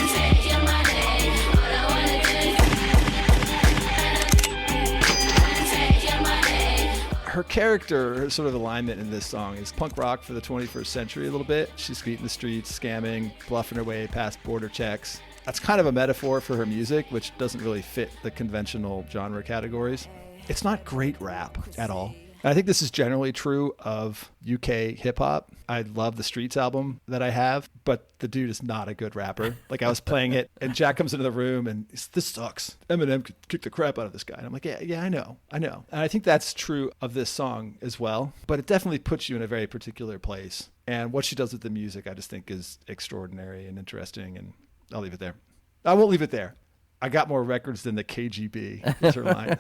is take your money. All I wanna do is take your money. Her character, her sort of alignment in this song is punk rock for the 21st century a little bit. She's beating the streets, scamming, bluffing her way past border checks. That's kind of a metaphor for her music, which doesn't really fit the conventional genre categories. It's not great rap at all. And I think this is generally true of UK hip hop. I love the Streets album that I have, but the dude is not a good rapper. Like I was playing it and Jack comes into the room and this sucks. Eminem could kick the crap out of this guy. And I'm like, yeah, I know. And I think that's true of this song as well, but it definitely puts you in a very particular place. And what she does with the music, I just think is extraordinary and interesting. And I'll leave it there. I won't leave it there. I got more records than the KGB, is her line.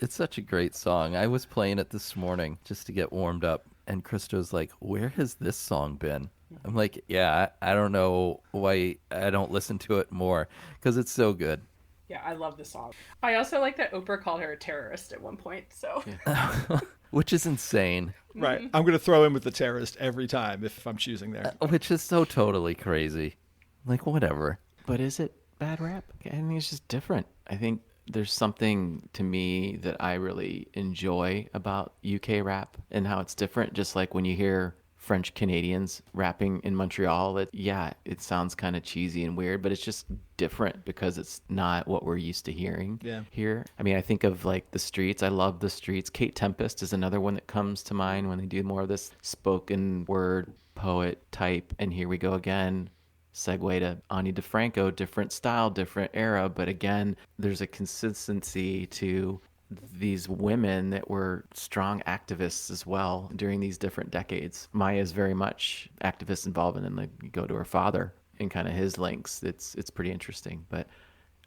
It's such a great song. I was playing it this morning just to get warmed up, and Kristo's like, where has this song been? I'm like, yeah, I don't know why I don't listen to it more, because it's so good. Yeah, I love this song. I also like that Oprah called her a terrorist at one point. So Which is insane. Right. I'm going to throw in with the terrorist every time if I'm choosing there. Which is so totally crazy. Like, whatever. But is it bad rap? I think it's just different. I think there's something to me that I really enjoy about UK rap and how it's different. Just like when you hear French Canadians rapping in Montreal, it sounds kind of cheesy and weird, but it's just different because it's not what we're used to hearing here. I mean, I think of like the Streets. I love the Streets. Kate Tempest is another one that comes to mind when they do more of this spoken word poet type. And here we go again. Segue to Ani DeFranco, different style, different era, but again, there's a consistency to these women that were strong activists as well during these different decades. Maya is very much activist involvement, and you go to her father and kind of his links. It's pretty interesting. But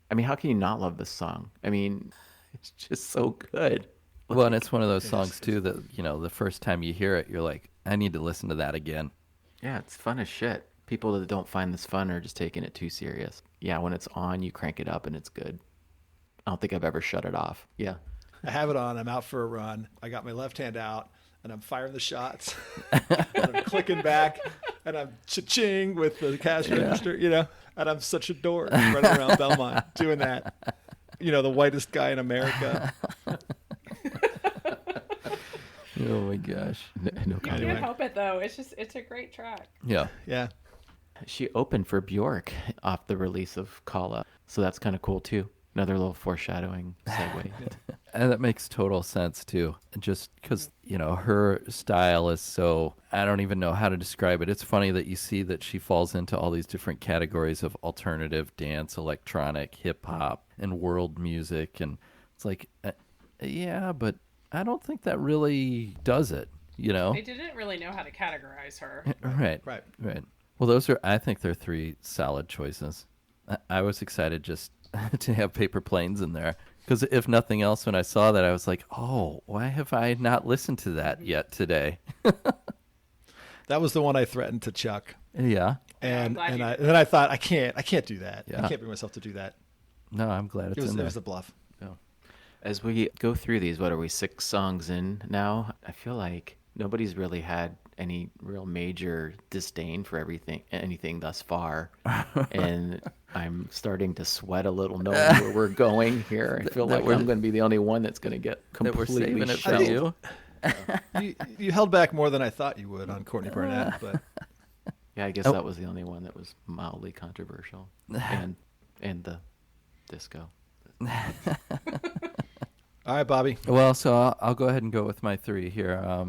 I mean, how can you not love this song? I mean, it's just so good. Well, and it's one of those songs too that, the first time you hear it, you're like, I need to listen to that again. Yeah, it's fun as shit. People that don't find this fun are just taking it too serious. Yeah, when it's on, you crank it up and it's good. I don't think I've ever shut it off. Yeah. I have it on. I'm out for a run. I got my left hand out, and I'm firing the shots. And I'm clicking back, and I'm cha-ching with the cash register, And I'm such a dork running around Belmont doing that. The whitest guy in America. Oh my gosh. No You comment. can't help it though. It's a great track. Yeah. Yeah. She opened for Björk off the release of Kala, so that's kind of cool too. Another little foreshadowing segue. And that makes total sense too. Just because, her style is so, I don't even know how to describe it. It's funny that you see that she falls into all these different categories of alternative, dance, electronic, hip hop, and world music. And it's like, yeah, but I don't think that really does it, They didn't really know how to categorize her. Right. Well, I think they're three solid choices. I was excited just to have Paper Planes in there. Because if nothing else, when I saw that, I was like, oh, why have I not listened to that yet today? That was the one I threatened to Chuck. Yeah. And glad you then I thought, I can't do that. Yeah. I can't bring myself to do that. No, I'm glad it's in It there. was a bluff. As we go through these, what are we, 6 songs in now? I feel like nobody's really had any real major disdain for anything thus far. And I'm starting to sweat a little knowing where we're going here. I feel like I'm going to be the only one that's going to get That we're completely saving it for shelled. you. You held back more than I thought you would on Courtney Barnett, but Yeah, I guess that was the only one that was mildly controversial. And the disco. all right, Bobby. Well, so I'll go ahead and go with my 3 here.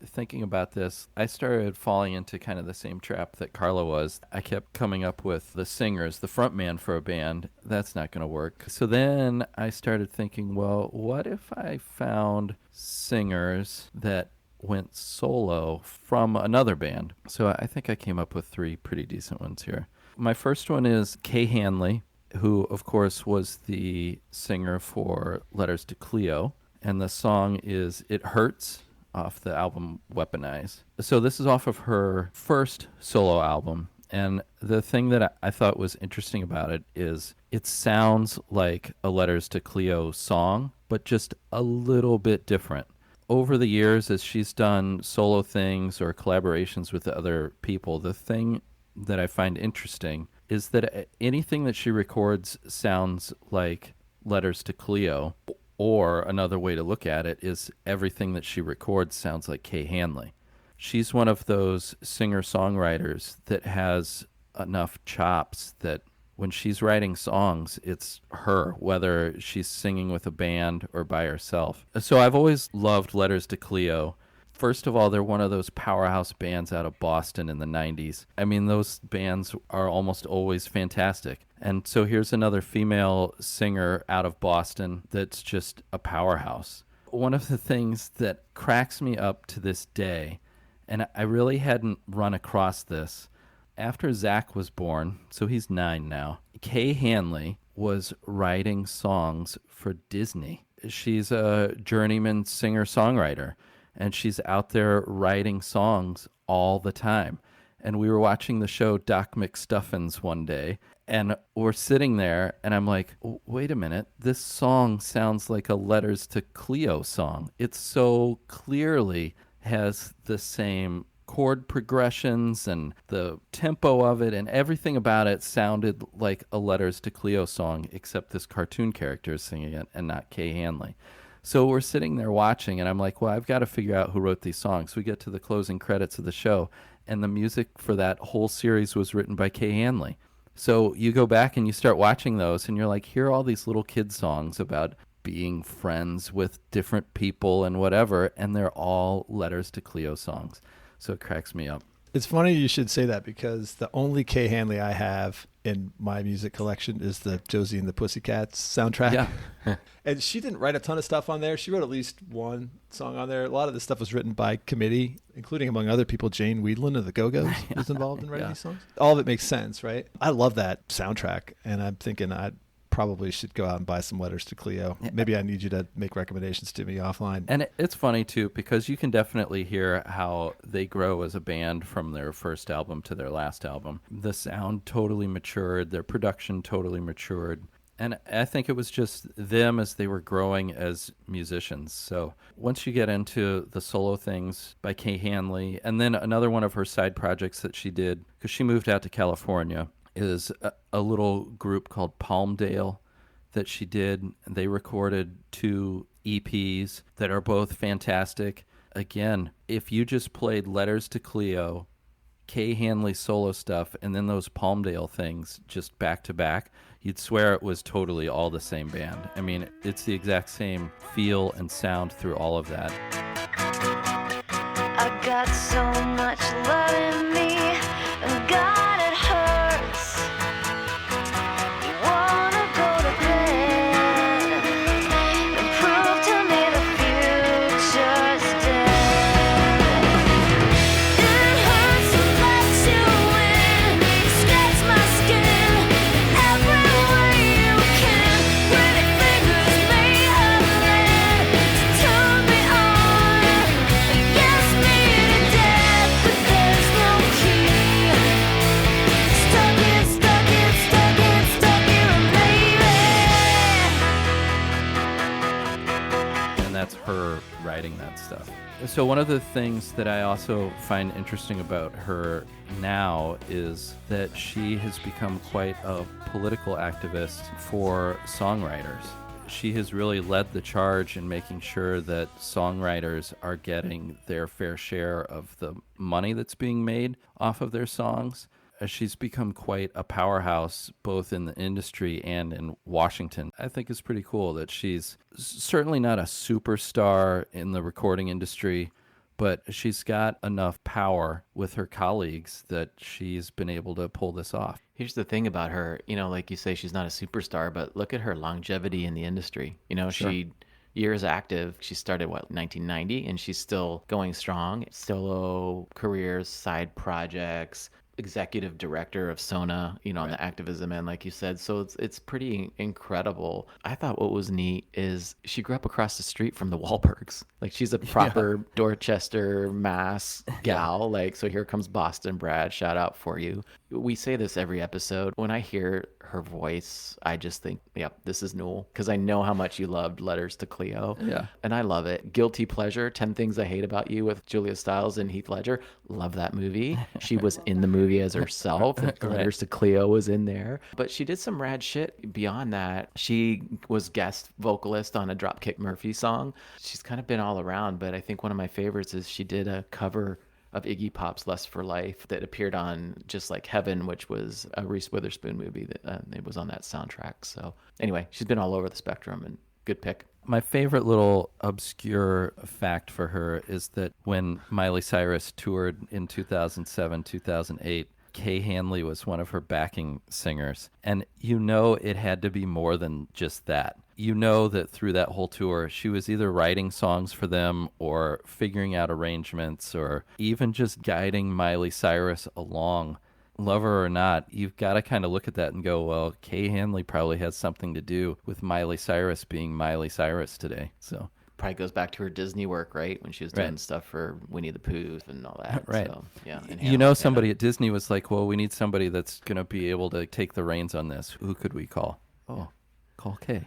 Thinking about this, I started falling into kind of the same trap that Carla was. I kept coming up with the singers, the front man for a band. That's not going to work. So then I started thinking, well, what if I found singers that went solo from another band? So I think I came up with 3 pretty decent ones here. My first one is Kay Hanley, who, of course, was the singer for Letters to Cleo. And the song is It Hurts, off the album Weaponize. So this is off of her first solo album. And the thing that I thought was interesting about it is it sounds like a Letters to Cleo song, but just a little bit different. Over the years, as she's done solo things or collaborations with other people, the thing that I find interesting is that anything that she records sounds like Letters to Cleo. Or another way to look at it is everything that she records sounds like Kay Hanley. She's one of those singer-songwriters that has enough chops that when she's writing songs, it's her, whether she's singing with a band or by herself. So I've always loved Letters to Cleo. First of all, they're one of those powerhouse bands out of Boston in the 90s. I mean, those bands are almost always fantastic. And so here's another female singer out of Boston that's just a powerhouse. One of the things that cracks me up to this day, and I really hadn't run across this, after Zach was born, so he's 9 now, Kay Hanley was writing songs for Disney. She's a journeyman singer-songwriter, and she's out there writing songs all the time. And we were watching the show Doc McStuffins one day, and we're sitting there, and I'm like, wait a minute, this song sounds like a Letters to Cleo song. It so clearly has the same chord progressions, and the tempo of it and everything about it sounded like a Letters to Cleo song, except this cartoon character is singing it and not Kay Hanley. So we're sitting there watching, and I'm like, well, I've got to figure out who wrote these songs. We get to the closing credits of the show, and the music for that whole series was written by Kay Hanley. So you go back and you start watching those, and you're like, here are all these little kid songs about being friends with different people and whatever, and they're all Letters to Cleo songs. So it cracks me up. It's funny you should say that, because the only Kay Hanley I have in my music collection is the Josie and the Pussycats soundtrack. Yeah. And she didn't write a ton of stuff on there. She wrote at least one song on there. A lot of this stuff was written by committee, including, among other people, Jane Weedland of the Go-Go's was involved in writing these songs. All of it makes sense, right? I love that soundtrack, and I'm thinking I'd probably should go out and buy some Letters to Cleo. Maybe I need you to make recommendations to me offline. And it's funny, too, because you can definitely hear how they grow as a band from their first album to their last album. The sound totally matured. Their production totally matured. And I think it was just them as they were growing as musicians. So once you get into the solo things by Kay Hanley, and then another one of her side projects that she did, because she moved out to California, is a little group called Palmdale that she did. They recorded 2 EPs that are both fantastic. Again, if you just played Letters to Cleo, Kay Hanley solo stuff, and then those Palmdale things just back to back, you'd swear it was totally all the same band. I mean, it's the exact same feel and sound through all of that. I got so much love in me, and God, it hurts. You wanna go to bed and prove to me the future's dead. It hurts to let you in, scratch my skin every way you can. Pretty fingers may have led to turn me on. Yes, me to death, but there's no key. Stuck in, stuck in, stuck in, stuck in, baby. And that's her writing that stuff. So one of the things that I also find interesting about her now is that she has become quite a political activist for songwriters. She has really led the charge in making sure that songwriters are getting their fair share of the money that's being made off of their songs. She's become quite a powerhouse both in the industry and in Washington. I think it's pretty cool that she's certainly not a superstar in the recording industry, but she's got enough power with her colleagues that she's been able to pull this off. Here's the thing about her, like you say, she's not a superstar, but look at her longevity in the industry. Sure. She years active. She started, 1990, and she's still going strong. Solo careers, side projects, executive director of Sona, on the activism end, like you said. So it's pretty incredible. I thought what was neat is she grew up across the street from the Wahlbergs. Like, she's a proper Dorchester, Mass gal. Like, so here comes Boston Brad. Shout out for you. We say this every episode. When I hear her voice, I just think, yep, this is Newell, because I know how much you loved Letters to Cleo. Yeah. And I love it. Guilty pleasure, 10 Things I Hate About You with Julia Stiles and Heath Ledger. Love that movie. She was in the movie as herself. Letters to Cleo was in there. But she did some rad shit beyond that. She was guest vocalist on a Dropkick Murphy song. She's kind of been all around, but I think one of my favorites is she did a cover of Iggy Pop's Lust for Life that appeared on Just Like Heaven, which was a Reese Witherspoon movie that it was on that soundtrack. So anyway, she's been all over the spectrum, and good pick. My favorite little obscure fact for her is that when Miley Cyrus toured in 2007, 2008, Kay Hanley was one of her backing singers. And it had to be more than just that. That through that whole tour, she was either writing songs for them or figuring out arrangements or even just guiding Miley Cyrus along. Love her or not, you've got to kind of look at that and go, well, Kay Hanley probably has something to do with Miley Cyrus being Miley Cyrus today. So Probably goes back to her Disney work, right? When she was doing stuff for Winnie the Pooh and all that. Right. So, yeah. And somebody at Disney was like, well, we need somebody that's going to be able to take the reins on this. Who could we call? Oh, call Kay.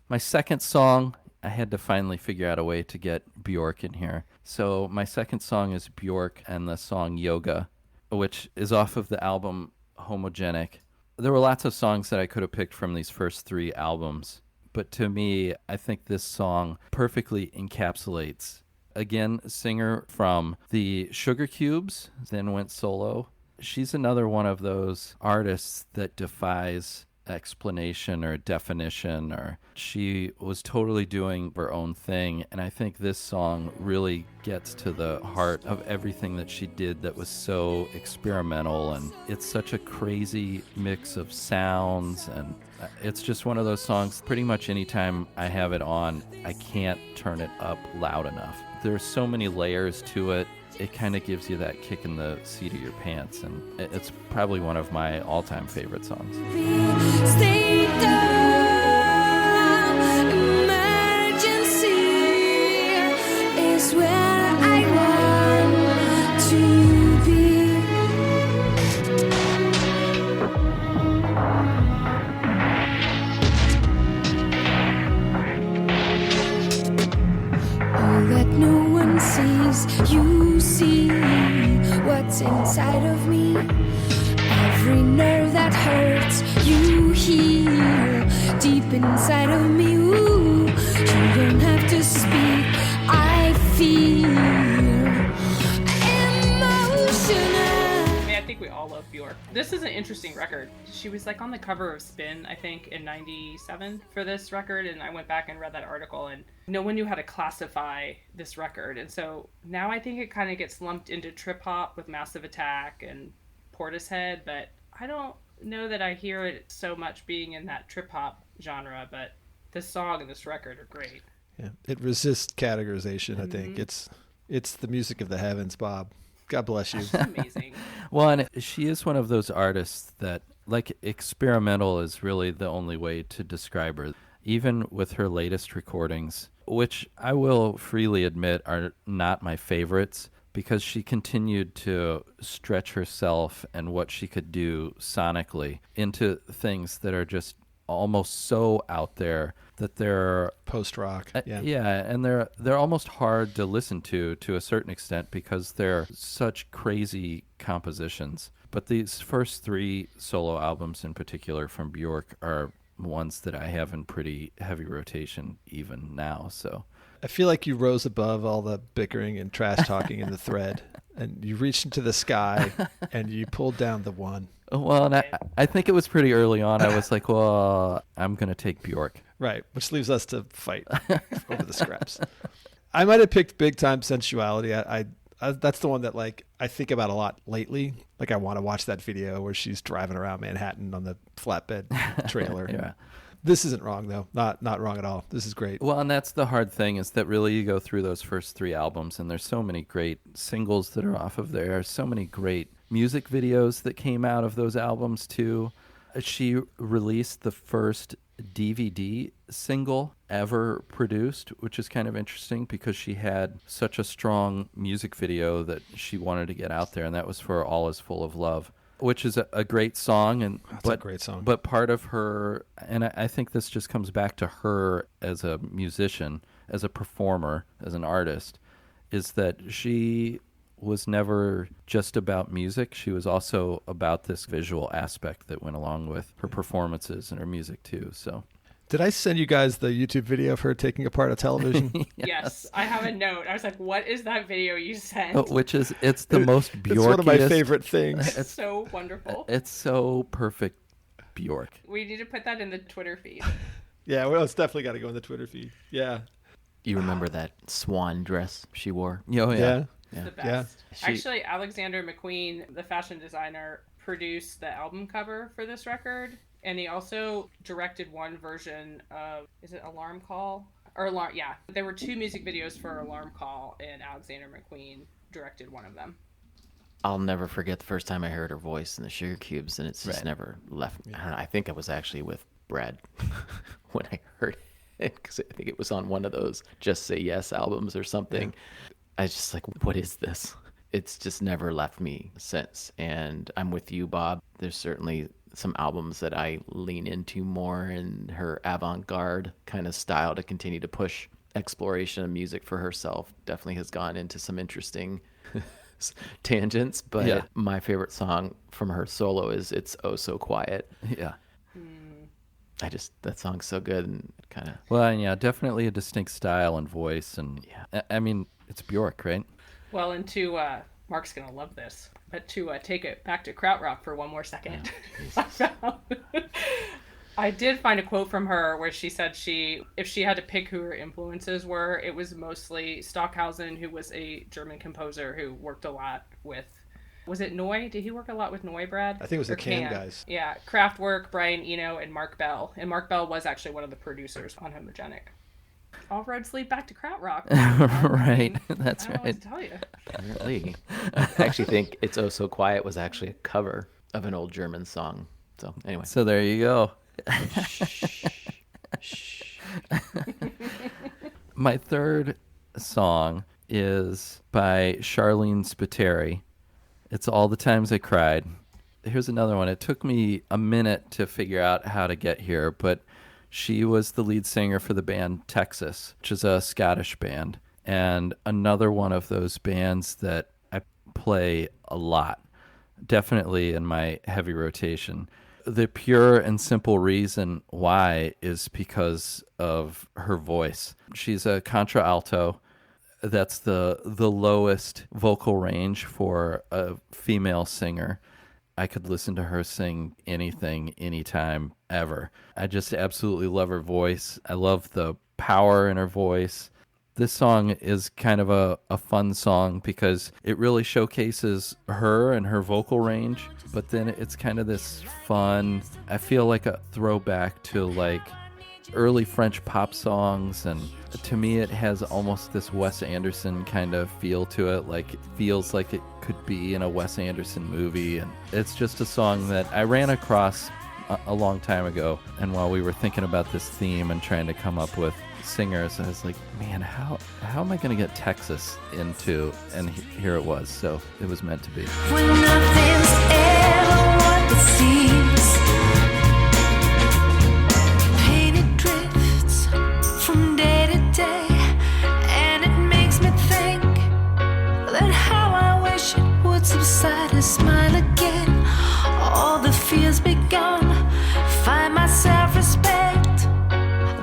My second song, I had to finally figure out a way to get Björk in here. So my second song is Björk and the song Yoga, which is off of the album Homogenic. There were lots of songs that I could have picked from these first 3 albums, but to me, I think this song perfectly encapsulates, again, a singer from the Sugar Cubes, then went solo. She's another one of those artists that defies explanation or definition, or she was totally doing her own thing, and I think this song really gets to the heart of everything that she did that was so experimental, and it's such a crazy mix of sounds, and it's just one of those songs, pretty much anytime I have it on, I can't turn it up loud enough. There's so many layers to it. it kind of gives you that kick in the seat of your pants, and it's probably one of my all-time favorite songs. Stay down. Emergency is where I want to be. Oh, that no one sees. You see what's inside of me. Every nerve that hurts, you heal deep inside of me. Ooh, you don't have to speak. I feel emotional. I think we all love Björk. This is an interesting record. She was like on the cover of Spin, I think, in '97 for this record, and I went back and read that article, and no one knew how to classify this record. And so now I think it kind of gets lumped into trip hop with Massive Attack and Portishead, but I don't know that I hear it so much being in that trip hop genre. But this song and this record are great. Yeah, it resists categorization. I think it's the music of the heavens, Bob. God bless you. It's amazing. Well, and she is one of those artists that, like, experimental is really the only way to describe her. Even with her latest recordings, which I will freely admit are not my favorites, because she continued to stretch herself and what she could do sonically into things that are just almost so out there that they're Post-rock. yeah, and they're almost hard to listen to a certain extent because they're such crazy compositions. But these first three solo albums in particular from Björk are ones that I have in pretty heavy rotation even now. So I feel like you rose above all the bickering and trash talking in the thread, and you reached into the sky and you pulled down the one. well, and I think it was pretty early on. I was like, well, I'm gonna take Björk. Right, which leaves us to fight over the scraps. I might have picked Big Time Sensuality. I that's the one that, like, I think about a lot lately. Like, I want to watch that video where she's driving around Manhattan on the flatbed trailer. Yeah. This isn't wrong, though. Not wrong at all. This is great. Well, and that's the hard thing, is that really you go through those first three albums and there's so many great singles that are off of there, so many great music videos that came out of those albums too. She released the first DVD single ever produced, which is kind of interesting because she had such a strong music video that she wanted to get out there, and that was for All Is Full of Love, which is a great song. And That's a great song. But part of her, and I think this just comes back to her as a musician, as a performer, as an artist, is that she was never just about music. She was also about this visual aspect that went along with her performances and her music too. So Did I send you guys the YouTube video of her taking apart a television? Yes, I have a note. I was like, what is that video you sent? Which is, it's the most Bjorkiest. It's one of my favorite things. It's so wonderful. It's so perfect Bjork. We need to put that in the Twitter feed. Yeah, well, it's definitely got to go in the Twitter feed. Yeah. You remember that swan dress she wore? Oh, yeah. It's the Yeah. best. Actually, Alexander McQueen, the fashion designer, produced the album cover for this record. And he also directed one version of, is it Alarm Call? Or Alarm, yeah. There were two music videos for Alarm Call, and Alexander McQueen directed one of them. I'll never forget the first time I heard her voice in the Sugar Cubes, and it's just Right. never left me. I don't know, I think I was actually with Brad when I heard it, because I think it was on one of those Just Say Yes albums or something. I was just like, what is this? It's just never left me since. And I'm with you, Bob. There's certainly some albums that I lean into more in her avant-garde kind of style to continue to push exploration of music for herself. Definitely has gone into some interesting tangents, but Yeah. my favorite song from her solo is It's Oh So Quiet. Yeah. That song's so good and kind of, Well, and yeah, definitely a distinct style and voice. And I mean, it's Bjork, right? Well, and to, Mark's going to love this, but to take it back to Krautrock for one more second. I did find a quote from her where she said if she had to pick who her influences were, it was mostly Stockhausen, who was a German composer who worked a lot with, was it Neu? Did he work a lot with Neu, Brad? I think it was Or the Can guys. Yeah, Kraftwerk, Brian Eno, and Mark Bell. And Mark Bell was actually one of the producers on Homogenic. All roads lead back to Krautrock. Right. That's I don't know right. what to tell you. Apparently. I actually think It's Oh So Quiet was actually a cover of an old German song. So anyway. So there you go. My third song is by Sharleen Spiteri. It's All the Times I Cried. Here's another one. It took me a minute to figure out how to get here, but she was the lead singer for the band Texas, which is a Scottish band, and another one of those bands that I play a lot, definitely in my heavy rotation. The pure and simple reason why is because of her voice. She's a contralto. That's the lowest vocal range for a female singer. I could listen to her sing anything, anytime, ever. I just absolutely love her voice. I love the power in her voice. This song is kind of a fun song because it really showcases her and her vocal range, but then it's kind of this fun, I feel like a throwback to like early French pop songs, and to me it has almost this Wes Anderson kind of feel to it, like it feels like it could be in a Wes Anderson movie. And it's just a song that I ran across a long time ago, and while we were thinking about this theme and trying to come up with singers, I was like, man, how am I going to get Texas into, and here it was. So it was meant to be. When nothing's ever what it seems, painted drifts from day to day, and it makes me think that how I wish it would subside and smile again. All the fears be gone, find my self-respect.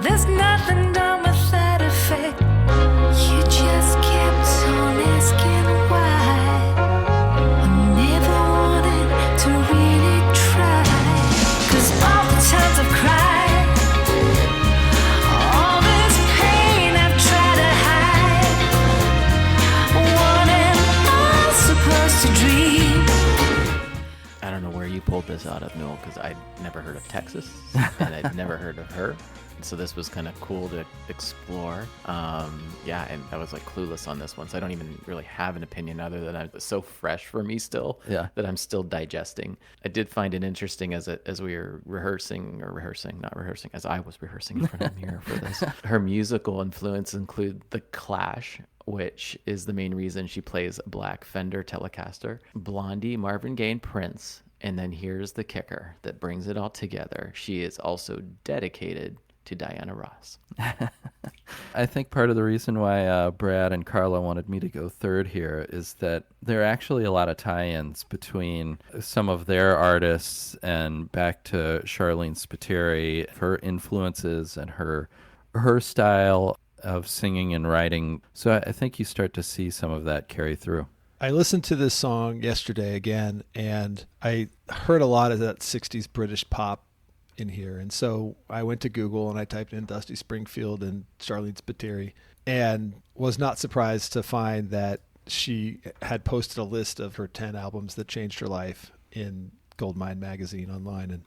There's nothing done with that effect. You just kept on asking why. I never wanted to really try. 'Cause all the times I've cried, all this pain I've tried to hide. What am I supposed to dream? I don't know where you pulled this out of, Noel, because I'd never heard of Texas and I'd never heard of her. So this was kind of cool to explore. Yeah, and I was like clueless on this one, so I don't even really have an opinion other than it's so fresh for me still that I'm still digesting. I did find it interesting as we were as I was rehearsing in front of the mirror for this. Her musical influence include The Clash, which is the main reason she plays a black Fender Telecaster, Blondie, Marvin Gaye, and Prince. And then here's the kicker that brings it all together. She is also dedicated to Diana Ross. I think part of the reason why Brad and Carla wanted me to go third here is that there are actually a lot of tie-ins between some of their artists and back to Sharleen Spiteri, her influences and her style of singing and writing. So I think you start to see some of that carry through. I listened to this song yesterday again, and I heard a lot of that 60s British pop in here. And so I went to Google and I typed in Dusty Springfield and Sharleen Spiteri, and was not surprised to find that she had posted a list of her 10 albums that changed her life in Goldmine magazine online. And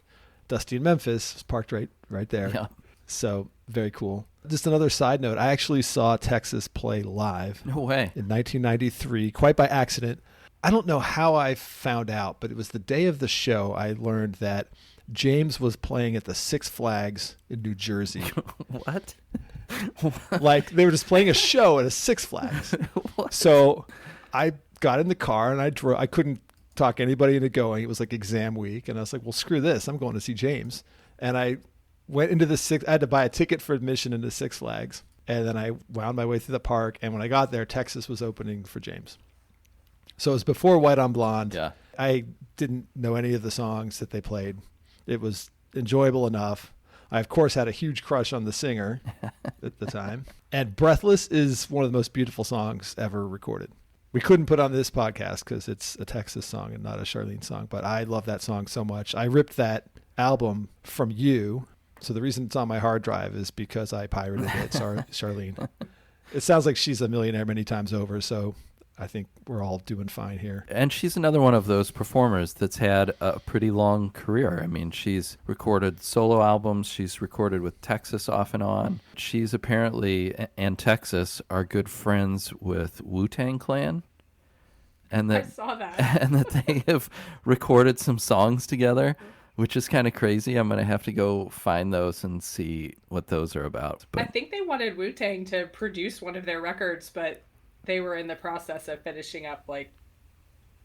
Dusty in Memphis was parked right there. Yeah. So very cool. Just another side note, I actually saw Texas play live. No way. In 1993, quite by accident. I don't know how I found out, but it was the day of the show I learned that James was playing at the Six Flags in New Jersey. What? Like they were just playing a show at a Six Flags. So I got in the car and I drove. I couldn't talk anybody into going. It was like exam week. And I was like, well, screw this. I'm going to see James. And I went into I had to buy a ticket for admission into Six Flags. And then I wound my way through the park. And when I got there, Texas was opening for James. So it was before White on Blonde. Yeah. I didn't know any of the songs that they played. It was enjoyable enough. I, of course, had a huge crush on the singer at the time. And Breathless is one of the most beautiful songs ever recorded. We couldn't put on this podcast because it's a Texas song and not a Sharleen song, but I love that song so much. I ripped that album from you. So the reason it's on my hard drive is because I pirated it. Sorry, Sharleen. It sounds like she's a millionaire many times over, so I think we're all doing fine here. And she's another one of those performers that's had a pretty long career. I mean, she's recorded solo albums. She's recorded with Texas off and on. She's apparently, and Texas, are good friends with Wu-Tang Clan. And I that, saw that. and that they have recorded some songs together, which is kind of crazy. I'm going to have to go find those and see what those are about. I But think they wanted Wu-Tang to produce one of their records, but they were in the process of finishing up, like,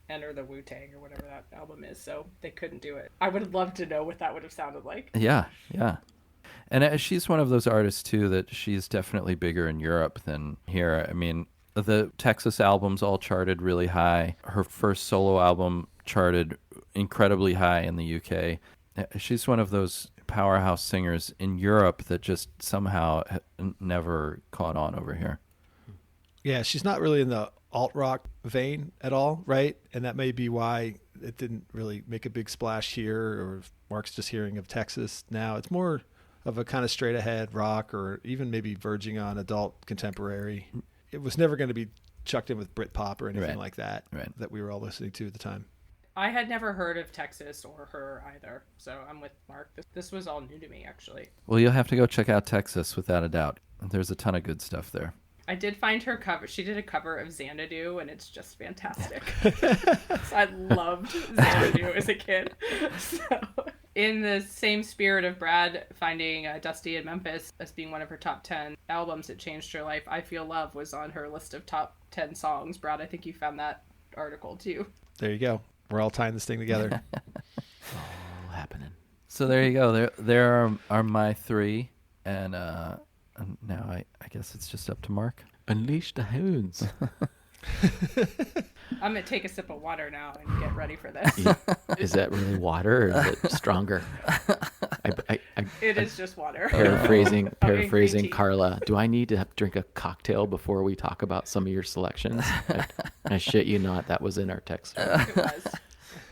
Enter the Wu-Tang or whatever that album is, so they couldn't do it. I would love to know what that would have sounded like. yeah. And she's one of those artists, too, that she's definitely bigger in Europe than here. I mean, the Texas albums all charted really high. Her first solo album charted incredibly high in the UK. She's one of those powerhouse singers in Europe that just somehow never caught on over here. Yeah, she's not really in the alt rock vein at all, right? And that may be why it didn't really make a big splash here, or if Mark's just hearing of Texas now. It's more of a kind of straight ahead rock, or even maybe verging on adult contemporary. It was never going to be chucked in with Britpop or anything Right. like that that we were all listening to at the time. I had never heard of Texas or her either, so I'm with Mark. This was all new to me, actually. Well, you'll have to go check out Texas without a doubt. There's a ton of good stuff there. I did find her cover. She did a cover of Xanadu, and it's just fantastic. So I loved Xanadu as a kid. So, in the same spirit of Brad finding Dusty in Memphis as being one of her top 10 albums that changed her life, I Feel Love was on her list of top 10 songs. Brad, I think you found that article too. There you go. We're all tying this thing together. All happening. So there you go. There are my three. And now I guess it's just up to Mark. Unleash the hounds. I'm going to take a sip of water now and get ready for this. Is that really water, or is it stronger? It is just water. Paraphrasing green tea. Carla, do I need to drink a cocktail before we talk about some of your selections? I shit you not, that was in our text. It was.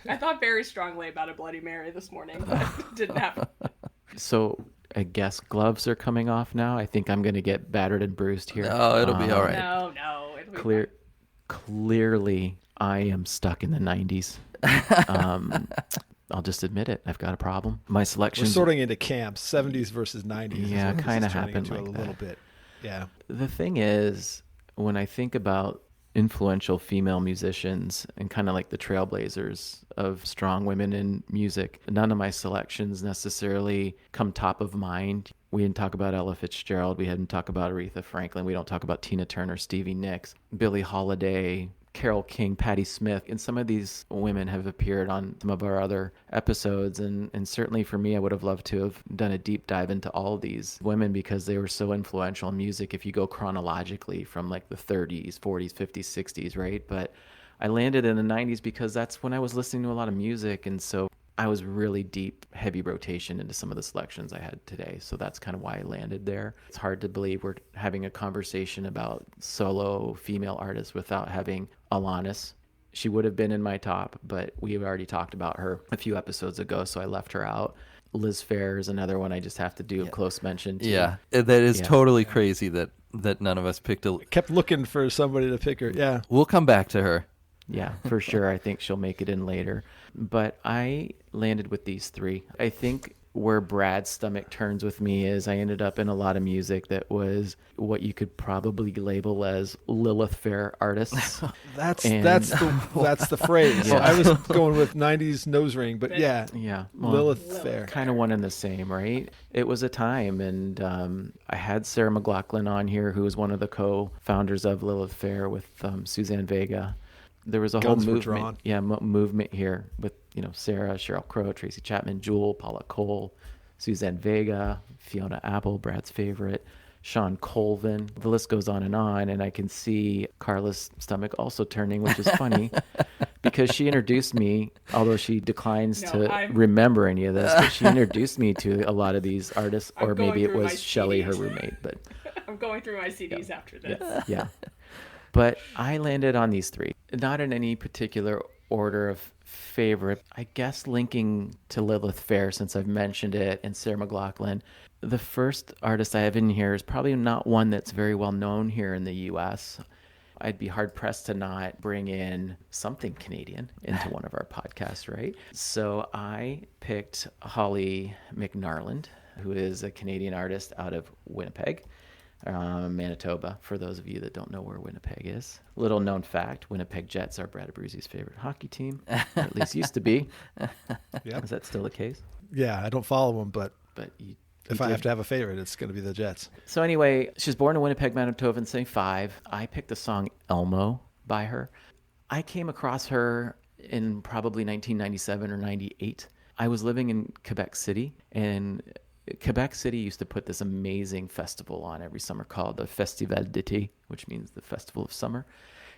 I thought very strongly about a Bloody Mary this morning, but it didn't happen. So I guess gloves are coming off now. I think I'm going to get battered and bruised here. Oh, it'll be all right. No, it'll be fine. Clearly, I am stuck in the 90s. I'll just admit it. I've got a problem. My We're selections. sorting into camps, 70s versus 90s. Yeah, is what this kinda is turning happened into like a that. little bit. Yeah. The thing is, when I think about influential female musicians and kind of like the trailblazers of strong women in music, none of my selections necessarily come top of mind. We didn't talk about Ella Fitzgerald. We hadn't talked about Aretha Franklin. We don't talk about Tina Turner, Stevie Nicks, Billie Holiday, Carole King, Patti Smith. And some of these women have appeared on some of our other episodes. And certainly for me, I would have loved to have done a deep dive into all these women because they were so influential in music if you go chronologically from like the 30s, 40s, 50s, 60s, right? But I landed in the 90s because that's when I was listening to a lot of music. And so I was really deep, heavy rotation into some of the selections I had today. So that's kind of why I landed there. It's hard to believe we're having a conversation about solo female artists without having Alanis. She would have been in my top, but we already talked about her a few episodes ago, so I left her out. Liz Phair is another one I just have to do a close mention to. Yeah, that is Yeah. totally crazy that none of us picked a... Kept looking for somebody to pick her. Yeah. We'll come back to her. Yeah, for sure. I think she'll make it in later. But I landed with these three. I think where Brad's stomach turns with me is I ended up in a lot of music that was what you could probably label as Lilith Fair artists. That's the phrase. Yeah. I was going with 90s nose ring, but yeah. Yeah. Well, Lilith Fair. kind of one and the same, right? It was a time, and I had Sarah McLachlan on here, who was one of the co-founders of Lilith Fair with Suzanne Vega. There was a Guns whole were drawn. movement, movement here with Sarah, Sheryl Crow, Tracy Chapman, Jewel, Paula Cole, Suzanne Vega, Fiona Apple, Brad's favorite, Sean Colvin. The list goes on, and I can see Carla's stomach also turning, which is funny because she introduced me, although she declines to remember any of this, but she introduced me to a lot of these artists, I'm or going maybe it through my was Shelley, her CDs. roommate, but I'm going through my CDs after this. yeah. But I landed on these three, not in any particular order of favorite. I guess linking to Lilith Fair, since I've mentioned it, and Sarah McLachlan. The first artist I have in here is probably not one that's very well known here in the U.S. I'd be hard pressed to not bring in something Canadian into one of our podcasts, right? So I picked Holly McNarland, who is a Canadian artist out of Winnipeg, Manitoba, for those of you that don't know where Winnipeg is. Little known fact, Winnipeg Jets are Brad Abruzzi's favorite hockey team, or at least used to be. Yep. Is that still the case? Yeah, I don't follow them, but You if I did. have to have a favorite, it's going to be the Jets. So anyway, she was born in Winnipeg, Manitoba in 75. I picked the song Elmo by her. I came across her in probably 1997 or 98. I was living in Quebec City, and Quebec City used to put this amazing festival on every summer called the Festival d'été, which means the Festival of Summer.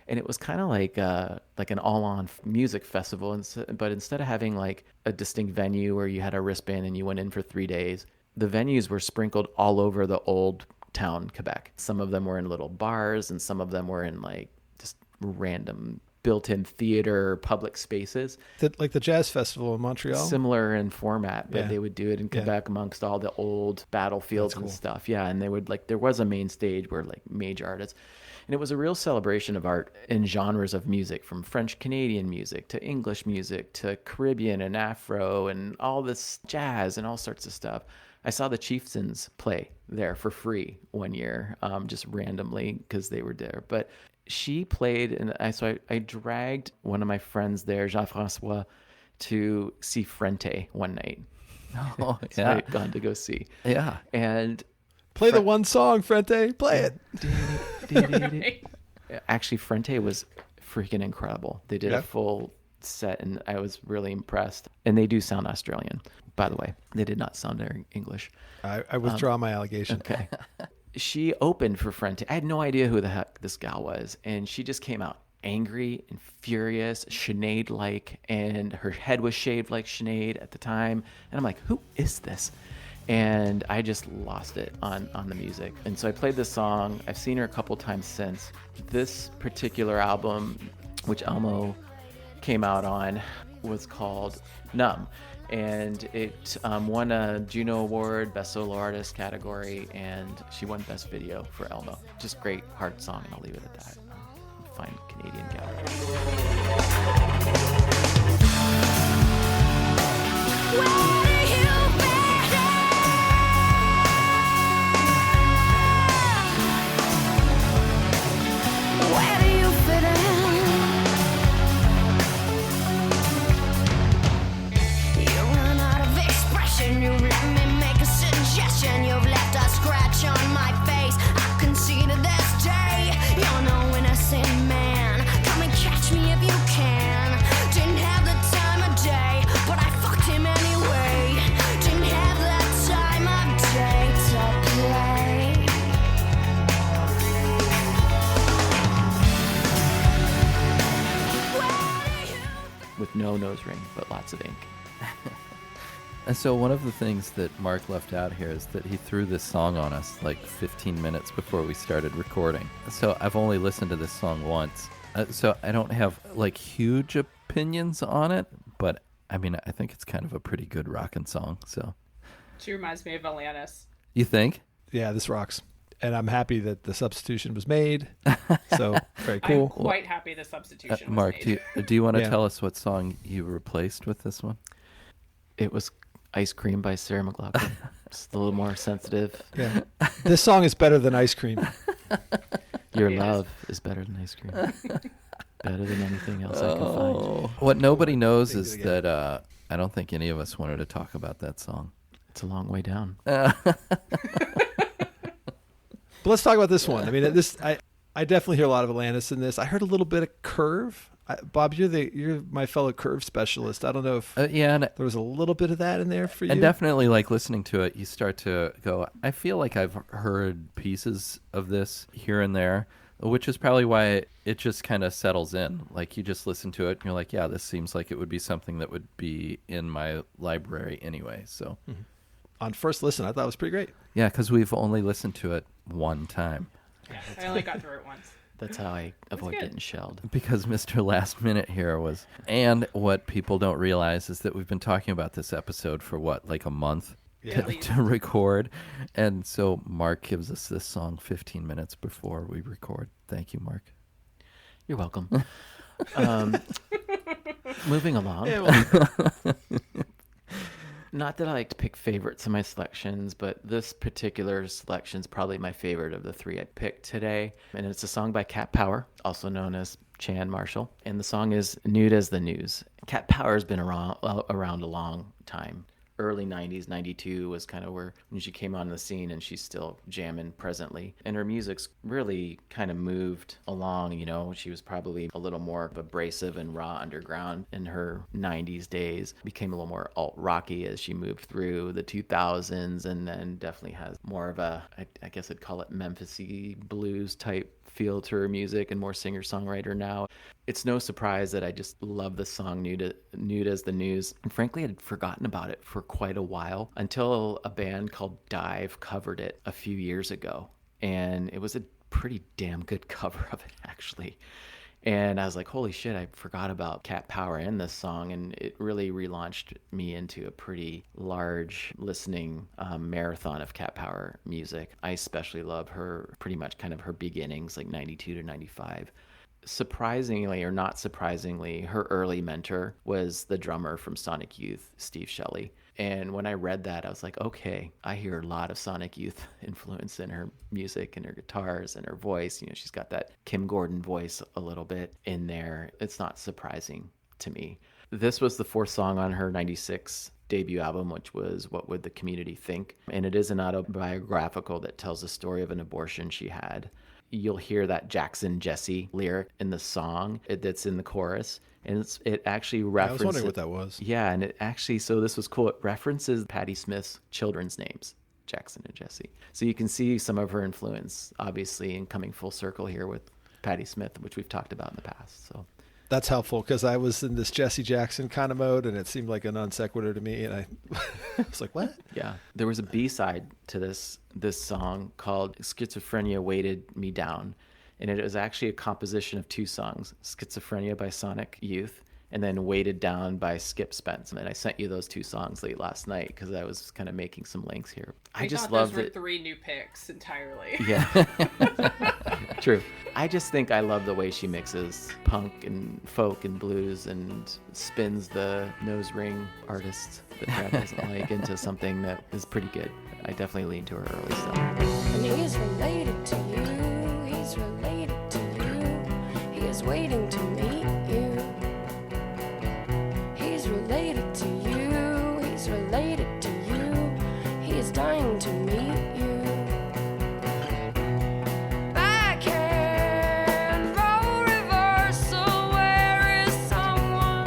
And it was kind of like an all-on music festival, but instead of having like a distinct venue where you had a wristband and you went in for 3 days, the venues were sprinkled all over the old town, Quebec. Some of them were in little bars, and some of them were in like just random built-in theater public spaces. Like the Jazz Festival in Montreal? Similar in format, but Yeah. they would do it in Yeah. Quebec amongst all the old battlefields That's cool. and stuff. Yeah, and they would there was a main stage where like major artists. And it was a real celebration of art in genres of music, from French Canadian music to English music to Caribbean and Afro and all this jazz and all sorts of stuff. I saw the Chieftains play there for free one year, just randomly because they were there. But she played, and I dragged one of my friends there, Jean-Francois, to see Frente one night. Oh, So yeah. I'd gone to go see. Yeah. And Play the one song, Frente. Play it. actually, Frente was freaking incredible. They did Yeah. a full set, and I was really impressed. And they do sound Australian, by the way. They did not sound very English. I withdraw my allegation. Okay. She opened for Frente. I had no idea who the heck this gal was, and she just came out angry and furious, Sinead-like, and her head was shaved like Sinead at the time. And I'm like, who is this? And I just lost it on the music. And so I played this song. I've seen her a couple times since. This particular album, which Elmo came out on, was called Numb. And it won a Juno Award, Best Solo Artist category, and she won Best Video for Elmo. Just great, hard song, and I'll leave it at that. Fine Canadian gal. Where do you fit in? You run out of expression. You let me make a suggestion. You've left a scratch on my face. I can see to this day you're no innocent man. Come and catch me if you can. Didn't have the time of day, but I fucked him anyway. Didn't have that time of day to play. With no nose ring, but lots of ink. And so one of the things that Mark left out here is that he threw this song on us like 15 minutes before we started recording. So I've only listened to this song once. So I don't have like huge opinions on it, but I mean, I think it's kind of a pretty good rockin' song. So She reminds me of Alanis. you think? Yeah, this rocks. And I'm happy that the substitution was made. So, very I'm cool. quite happy the substitution was Mark, made. do you want to Yeah. tell us what song you replaced with this one? It was Ice Cream by Sarah McLachlan. Just a little more sensitive. Yeah. This song is better than Ice Cream. Your Yes. love is better than ice cream. Better than anything else I can find. What nobody knows Think is it again. that I don't think any of us wanted to talk about that song. It's a long way down. But let's talk about this one. I mean, I definitely hear a lot of Atlantis in this. I heard a little bit of Curve. Bob, you're my fellow Curve specialist. I don't know if Yeah, and there was a little bit of that in there for you. And definitely, like, listening to it, you start to go, I feel like I've heard pieces of this here and there, which is probably why it just kind of settles in. Like, you just listen to it, and you're like, yeah, this seems like it would be something that would be in my library anyway. So, On first listen, I thought it was pretty great. yeah, because we've only listened to it one time. I only got through it once. That's how I avoid good. getting shelled. Because Mr. Last Minute here was. And what people don't realize is that we've been talking about this episode for what, like a month? Yeah. To record. And so Mark gives us this song 15 minutes before we record. Thank you, Mark. You're welcome. Moving along. Not that I like to pick favorites in my selections, but this particular selection is probably my favorite of the three I picked today. And it's a song by Cat Power, also known as Chan Marshall. And the song is Nude as the News. Cat Power has been around a long time. Early 90s, 92 was kind of when she came on the scene, and she's still jamming presently. And her music's really kind of moved along, you know. She was probably a little more abrasive and raw underground in her 90s days. Became a little more alt-rocky as she moved through the 2000s, and then definitely has more of a, I guess I'd call it Memphis-y blues type feel to her music, and more singer-songwriter now. It's no surprise that I just love the song Nude as the News. And frankly, I'd forgotten about it for quite a while until a band called Dive covered it a few years ago. And it was a pretty damn good cover of it, actually. And I was like, holy shit, I forgot about Cat Power in this song. And it really relaunched me into a pretty large listening marathon of Cat Power music. I especially love her, pretty much kind of her beginnings, like 92 to 95. Surprisingly or not surprisingly, her early mentor was the drummer from Sonic Youth, Steve Shelley. And when I read that, I was like, okay, I hear a lot of Sonic Youth influence in her music and her guitars and her voice. You know, she's got that Kim Gordon voice a little bit in there. It's not surprising to me. This was the fourth song on her 96 debut album, which was What Would the Community Think? And it is an autobiographical that tells the story of an abortion she had. You'll hear that Jackson Jesse lyric in the song that's in the chorus. And it actually references... I was wondering what that was. Yeah, and it actually... So this was cool. It references Patti Smith's children's names, Jackson and Jesse. So you can see some of her influence, obviously, in coming full circle here with Patti Smith, which we've talked about in the past. So that's helpful, because I was in this Jesse Jackson kind of mode, and it seemed like a non sequitur to me, and I was like, what? Yeah. There was a B-side to this song called Schizophrenia Weighted Me Down, and it was actually a composition of two songs, Schizophrenia by Sonic Youth, and then Weighted Down by Skip Spence. And I sent you those two songs late last night because I was kind of making some links here. I just love those were three new picks entirely. Yeah. True. I just think I love the way she mixes punk and folk and blues and spins the nose ring artists that Brad doesn't like into something that is pretty good. I definitely lean to her early stuff. And he's related to you, he's related to you, he is waiting to meet you. He's related to you, he's related to you, he is dying to meet you. Backhand roll reversal, where is someone?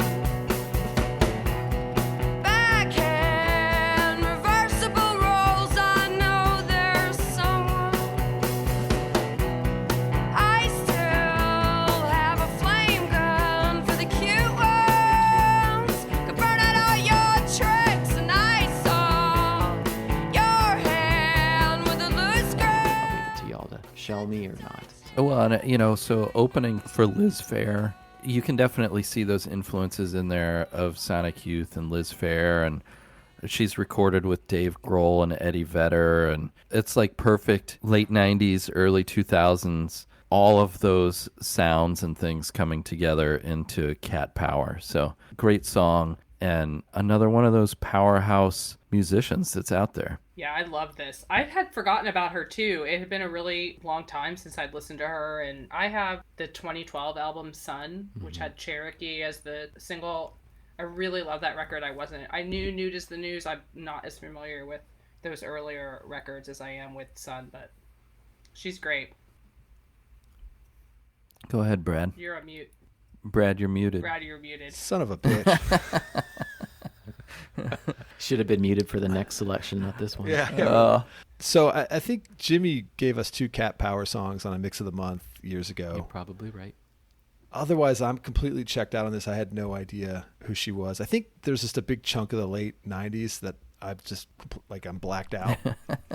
Backhand reversible rolls, I know there's someone. I still have a flame gun for the cute ones. Could burn out all your tricks, and I saw your hand with a loose grip. I'll leave it to y'all to shell me or not. Well, and, you know, so opening for Liz Phair, you can definitely see those influences in there of Sonic Youth and Liz Phair, and she's recorded with Dave Grohl and Eddie Vedder, and it's like perfect late 90s, early 2000s, all of those sounds and things coming together into Cat Power. So great song, and another one of those powerhouse musicians that's out there. Yeah, I love this. I had forgotten about her too. It had been a really long time since I'd listened to her, and I have the 2012 album Sun, which had Cherokee as the single. I really love that record. I knew Nude as the News. I'm not as familiar with those earlier records as I am with Sun, but she's great. Go ahead, Brad. You're on mute. Brad, you're muted. Brad, you're muted. Son of a bitch. Should have been muted for the next selection, not this one. Yeah. So I think Jimmy gave us two Cat Power songs on a Mix of the Month years ago. You're probably right. Otherwise, I'm completely checked out on this. I had no idea who she was. I think there's just a big chunk of the late 90s that I've just, like, I'm blacked out.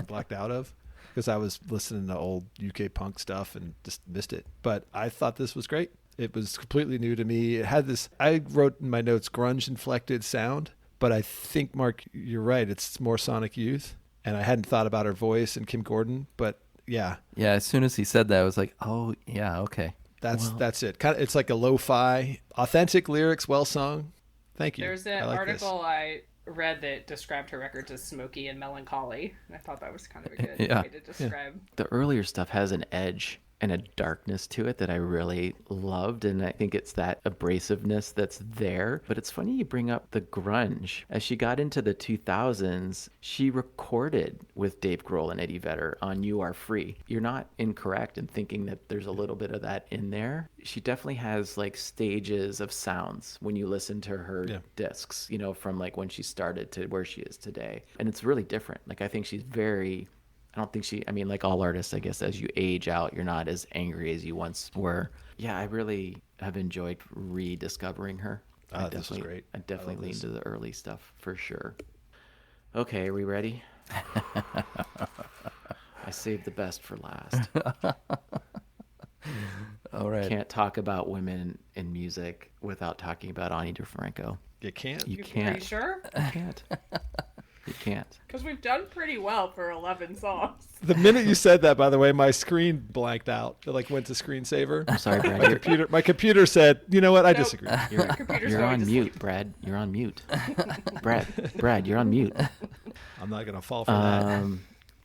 blacked out of. Because I was listening to old UK punk stuff and just missed it. But I thought this was great. It was completely new to me. It had this, I wrote in my notes, grunge-inflected sound. But I think, Mark, you're right. It's more Sonic Youth. And I hadn't thought about her voice and Kim Gordon. But, yeah. Yeah, as soon as he said that, I was like, oh, yeah, okay. That's it. Kind of, it's like a lo-fi, authentic lyrics, well sung. Thank you. There's an I like this. article I read that described her records as smoky and melancholy. And I thought that was kind of a good Yeah. way to describe. The earlier stuff has an edge and a darkness to it that I really loved, and I think it's that abrasiveness that's there. But it's funny you bring up the grunge. As she got into the 2000s, she recorded with Dave Grohl and Eddie Vedder on You Are Free. You're not incorrect in thinking that there's a little bit of that in there. She definitely has like stages of sounds when you listen to her discs, you know, from like when she started to where she is today. And it's really different. Like, I think she's very... I don't think I mean, like all artists, I guess, as you age out, you're not as angry as you once were. Yeah, I really have enjoyed rediscovering her. This is great. I definitely lean to the early stuff for sure. Okay, are we ready? I saved the best for last. All right. Can't talk about women in music without talking about Ani DeFranco. You can't. You Are can't. you sure? You can't. You can't. Because we've done pretty well for 11 songs. The minute you said that, by the way, my screen blanked out. It like went to screensaver. I'm sorry, Brad. My computer said, you know what? I Nope. disagree. Computer's You're going on to mute, sleep. Brad. You're on mute. Brad, you're on mute. I'm not going to fall for that.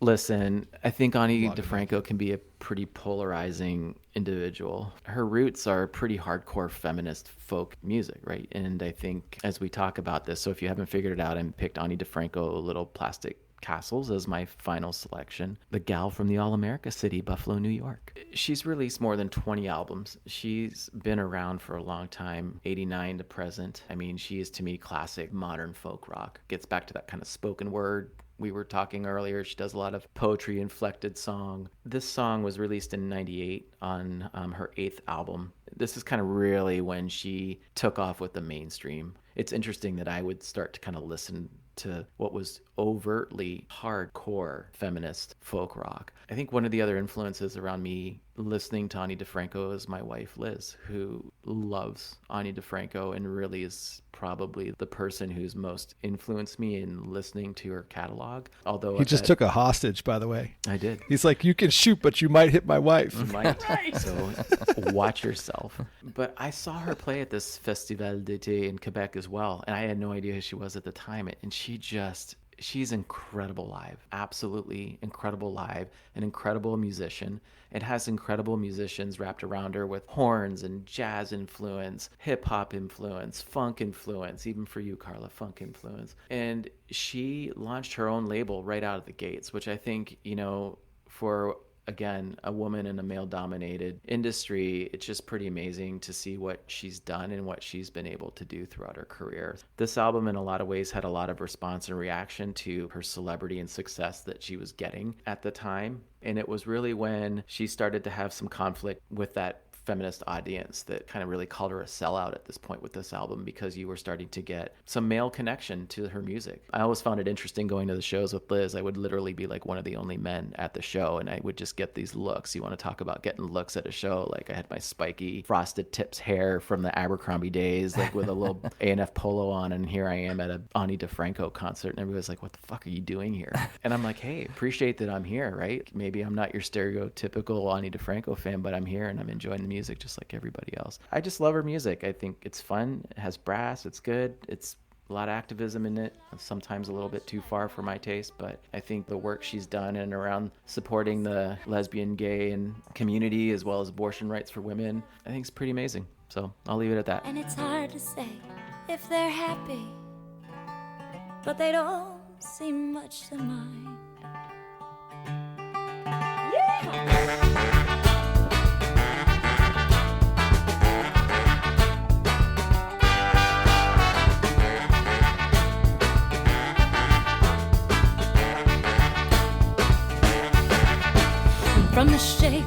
Listen, I think Ani Log it DeFranco can be a pretty polarizing individual. Her roots are pretty hardcore feminist folk music, right? And I think as we talk about this, so if you haven't figured it out, I picked Ani DeFranco, Little Plastic Castles as my final selection. The gal from the All-America city, Buffalo, New York. She's released more than 20 albums. She's been around for a long time, 89 to present. I mean, she is to me classic modern folk rock. Gets back to that kind of spoken word we were talking earlier. She does a lot of poetry inflected song. This song was released in 98 on her 8th album. This is kind of really when she took off with the mainstream. It's interesting that I would start to kind of listen to what was overtly hardcore feminist folk rock. I think one of the other influences around me listening to Ani DeFranco is my wife, Liz, who loves Ani DeFranco and really is probably the person who's most influenced me in listening to her catalog. Although He just took a hostage, by the way. I did. He's like, you can shoot, but you might hit my wife. Might. Right. So watch yourself. But I saw her play at this Festival d'été in Quebec as well, and I had no idea who she was at the time. And she's incredible live, absolutely incredible live, an incredible musician. It has incredible musicians wrapped around her with horns and jazz influence, hip hop influence, funk influence, even for you, Carla, funk influence. And she launched her own label right out of the gates, which I think, you know, for again, a woman in a male-dominated industry, it's just pretty amazing to see what she's done and what she's been able to do throughout her career. This album, in a lot of ways, had a lot of response and reaction to her celebrity and success that she was getting at the time. And it was really when she started to have some conflict with that feminist audience that kind of really called her a sellout at this point with this album, because you were starting to get some male connection to her music. I always found it interesting going to the shows with Liz. I would literally be like one of the only men at the show, and I would just get these looks. You want to talk about getting looks at a show? Like, I had my spiky frosted tips hair from the Abercrombie days, like with a little A&F polo on, and here I am at a Ani DeFranco concert, and everybody's like, what the fuck are you doing here? And I'm like, hey, appreciate that I'm here, right? Maybe I'm not your stereotypical Ani DeFranco fan, but I'm here and I'm enjoying the music just like everybody else. I just love her music. I think it's fun. It has brass. It's good. It's a lot of activism in it. Sometimes a little bit too far for my taste, but I think the work she's done and around supporting the lesbian, gay, and community, as well as abortion rights for women, I think it's pretty amazing. So I'll leave it at that. And it's hard to say if they're happy, but they don't seem much to mind. From the shape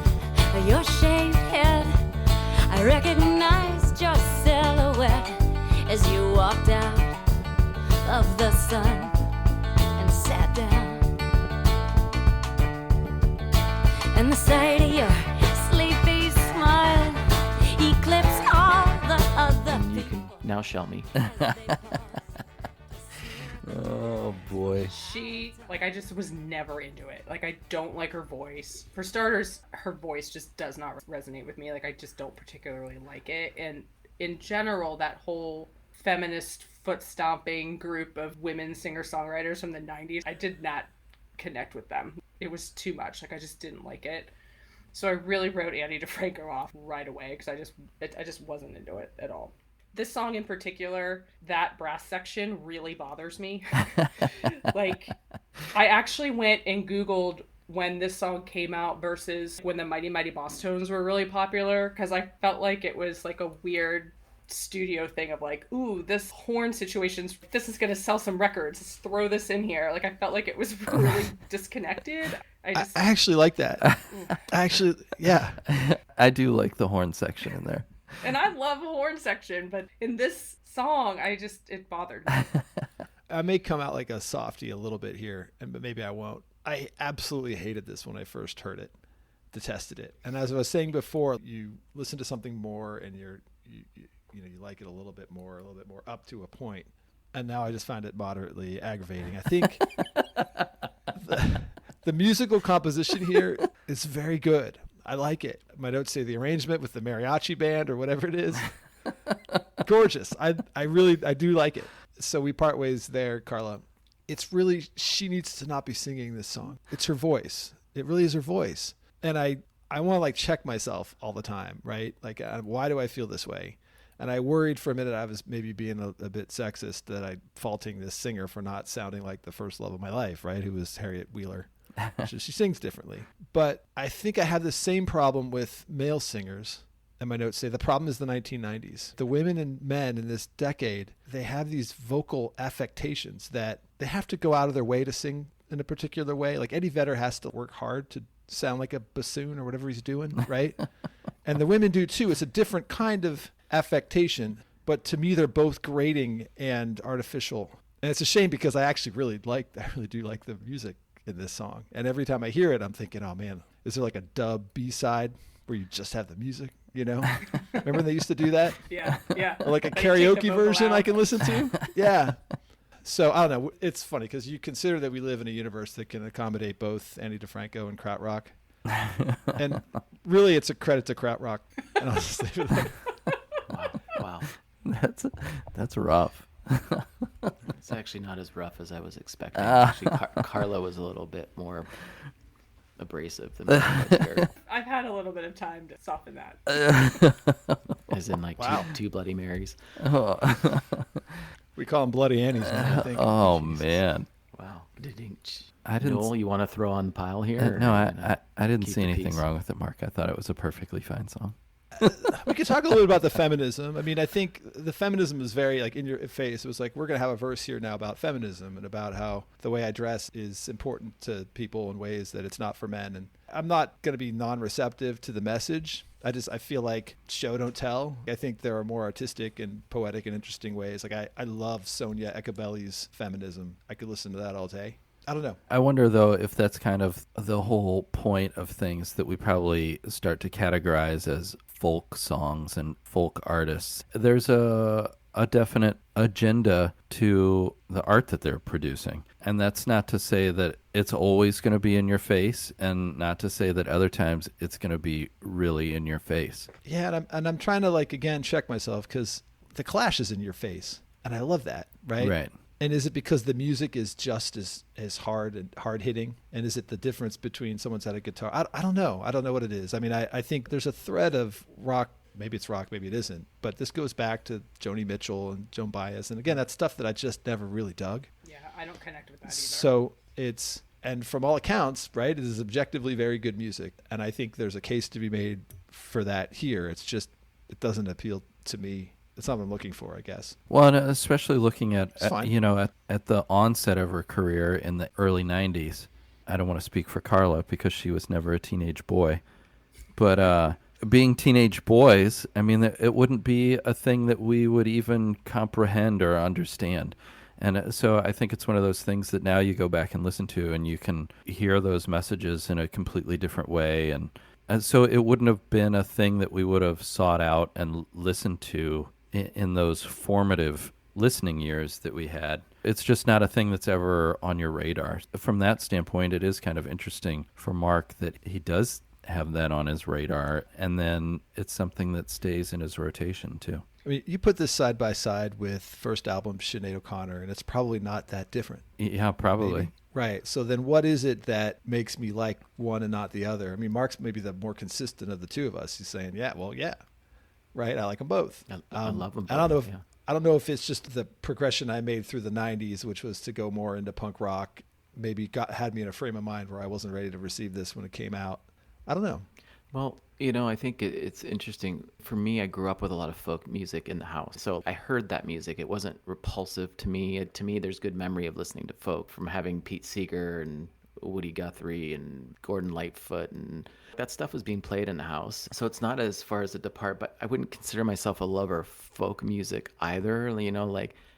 of your shaved head, I recognized your silhouette as you walked out of the sun and sat down. And the sight of your sleepy smile eclipsed all the other You can now shell me. Oh boy. I just was never into it. Like, I don't like her voice. For starters, her voice just does not resonate with me. Like, I just don't particularly like it. And in general, that whole feminist foot stomping group of women singer-songwriters from the 90s, I did not connect with them. It was too much. Like, I just didn't like it. So I really wrote Annie DeFranco off right away because I just wasn't into it at all. This song in particular, that brass section really bothers me. Like, I actually went and Googled when this song came out versus when the Mighty Mighty Boss Tones were really popular, because I felt like it was like a weird studio thing of like, ooh, this horn situation, this is gonna sell some records, let's throw this in here. Like, I felt like it was really disconnected. I actually like that. Yeah. I do like the horn section in there. And I love a horn section, but in this song, it bothered me. I may come out like a softie a little bit here, but maybe I won't. I absolutely hated this when I first heard it, detested it. And as I was saying before, you listen to something more and you like it a little bit more up to a point. And now I just find it moderately aggravating. I think the musical composition here is very good. I like it. My notes say the arrangement with the mariachi band or whatever it is. Gorgeous. I do like it. So we part ways there, Carla. It's really, she needs to not be singing this song. It's her voice. It really is her voice. And I want to like check myself all the time, right? Like, why do I feel this way? And I worried for a minute I was maybe being a bit sexist, that I faulting this singer for not sounding like the first love of my life, right? Who was Harriet Wheeler. She sings differently. But I think I have the same problem with male singers. And my notes say the problem is the 1990s. The women and men in this decade, they have these vocal affectations that they have to go out of their way to sing in a particular way. Like Eddie Vedder has to work hard to sound like a bassoon or whatever he's doing, right? And the women do too. It's a different kind of affectation. But to me, they're both grating and artificial. And it's a shame because I really do like the music in this song. And every time I hear it, I'm thinking, oh man, is there like a dub B-side where you just have the music, you know? Remember they used to do that? Yeah. Or like a karaoke version I can listen to? Yeah. So I don't know. It's funny because you consider that we live in a universe that can accommodate both Annie DeFranco and krautrock. And really it's a credit to krautrock. And I'll just leave it there. Wow. That's rough. It's actually not as rough as I was expecting. Actually, Carla was a little bit more abrasive than me. I've had a little bit of time to soften that. As in like two Bloody Marys. We call them Bloody Annies now, I think. Oh, man. Wow. I didn't. Noel, you want to throw on the pile here? No, I didn't see anything wrong with it, Mark. I thought it was a perfectly fine song. We could talk a little bit about the feminism. I mean, I think the feminism is very like in your face. It was like, we're going to have a verse here now about feminism and about how the way I dress is important to people in ways that it's not for men. And I'm not going to be non-receptive to the message. I feel like show don't tell. I think there are more artistic and poetic and interesting ways. Like I love Sonia Ecobelli's feminism. I could listen to that all day. I don't know. I wonder, though, if that's kind of the whole point of things, that we probably start to categorize as folk songs and folk artists. There's a definite agenda to the art that they're producing. And that's not to say that it's always going to be in your face, and not to say that other times it's going to be really in your face. Yeah, and I'm trying to, like, again, check myself, because the Clash is in your face. And I love that, right? Right. And is it because the music is just as hard and hard hitting? And is it the difference between someone's had a guitar? I don't know. I don't know what it is. I mean, I think there's a thread of rock. Maybe it's rock, maybe it isn't. But this goes back to Joni Mitchell and Joan Baez. And again, that's stuff that I just never really dug. Yeah, I don't connect with that either. So and from all accounts, right, it is objectively very good music. And I think there's a case to be made for that here. It's just, it doesn't appeal to me. It's not what I'm looking for, I guess. Well, and especially looking at the onset of her career in the early 90s. I don't want to speak for Carla because she was never a teenage boy. But being teenage boys, I mean, it wouldn't be a thing that we would even comprehend or understand. And so I think it's one of those things that now you go back and listen to, and you can hear those messages in a completely different way. And so it wouldn't have been a thing that we would have sought out and listened to in those formative listening years that we had. It's just not a thing that's ever on your radar. From that standpoint, it is kind of interesting for Mark that he does have that on his radar, and then it's something that stays in his rotation too. I mean, you put this side by side with first album Sinead O'Connor, and it's probably not that different. Yeah, probably. Maybe. Right. So then what is it that makes me like one and not the other? I mean, Mark's maybe the more consistent of the two of us. He's saying, yeah, right. I like them both. I love them both. I don't know if it's just the progression I made through the 90s, which was to go more into punk rock, maybe had me in a frame of mind where I wasn't ready to receive this when it came out. I don't know. Well, I think it's interesting. For me, I grew up with a lot of folk music in the house. So I heard that music. It wasn't repulsive to me. To me, there's good memory of listening to folk, from having Pete Seeger and Woody Guthrie and Gordon Lightfoot, and that stuff was being played in the house. So it's not as far as a depart, but I wouldn't consider myself a lover of folk music either.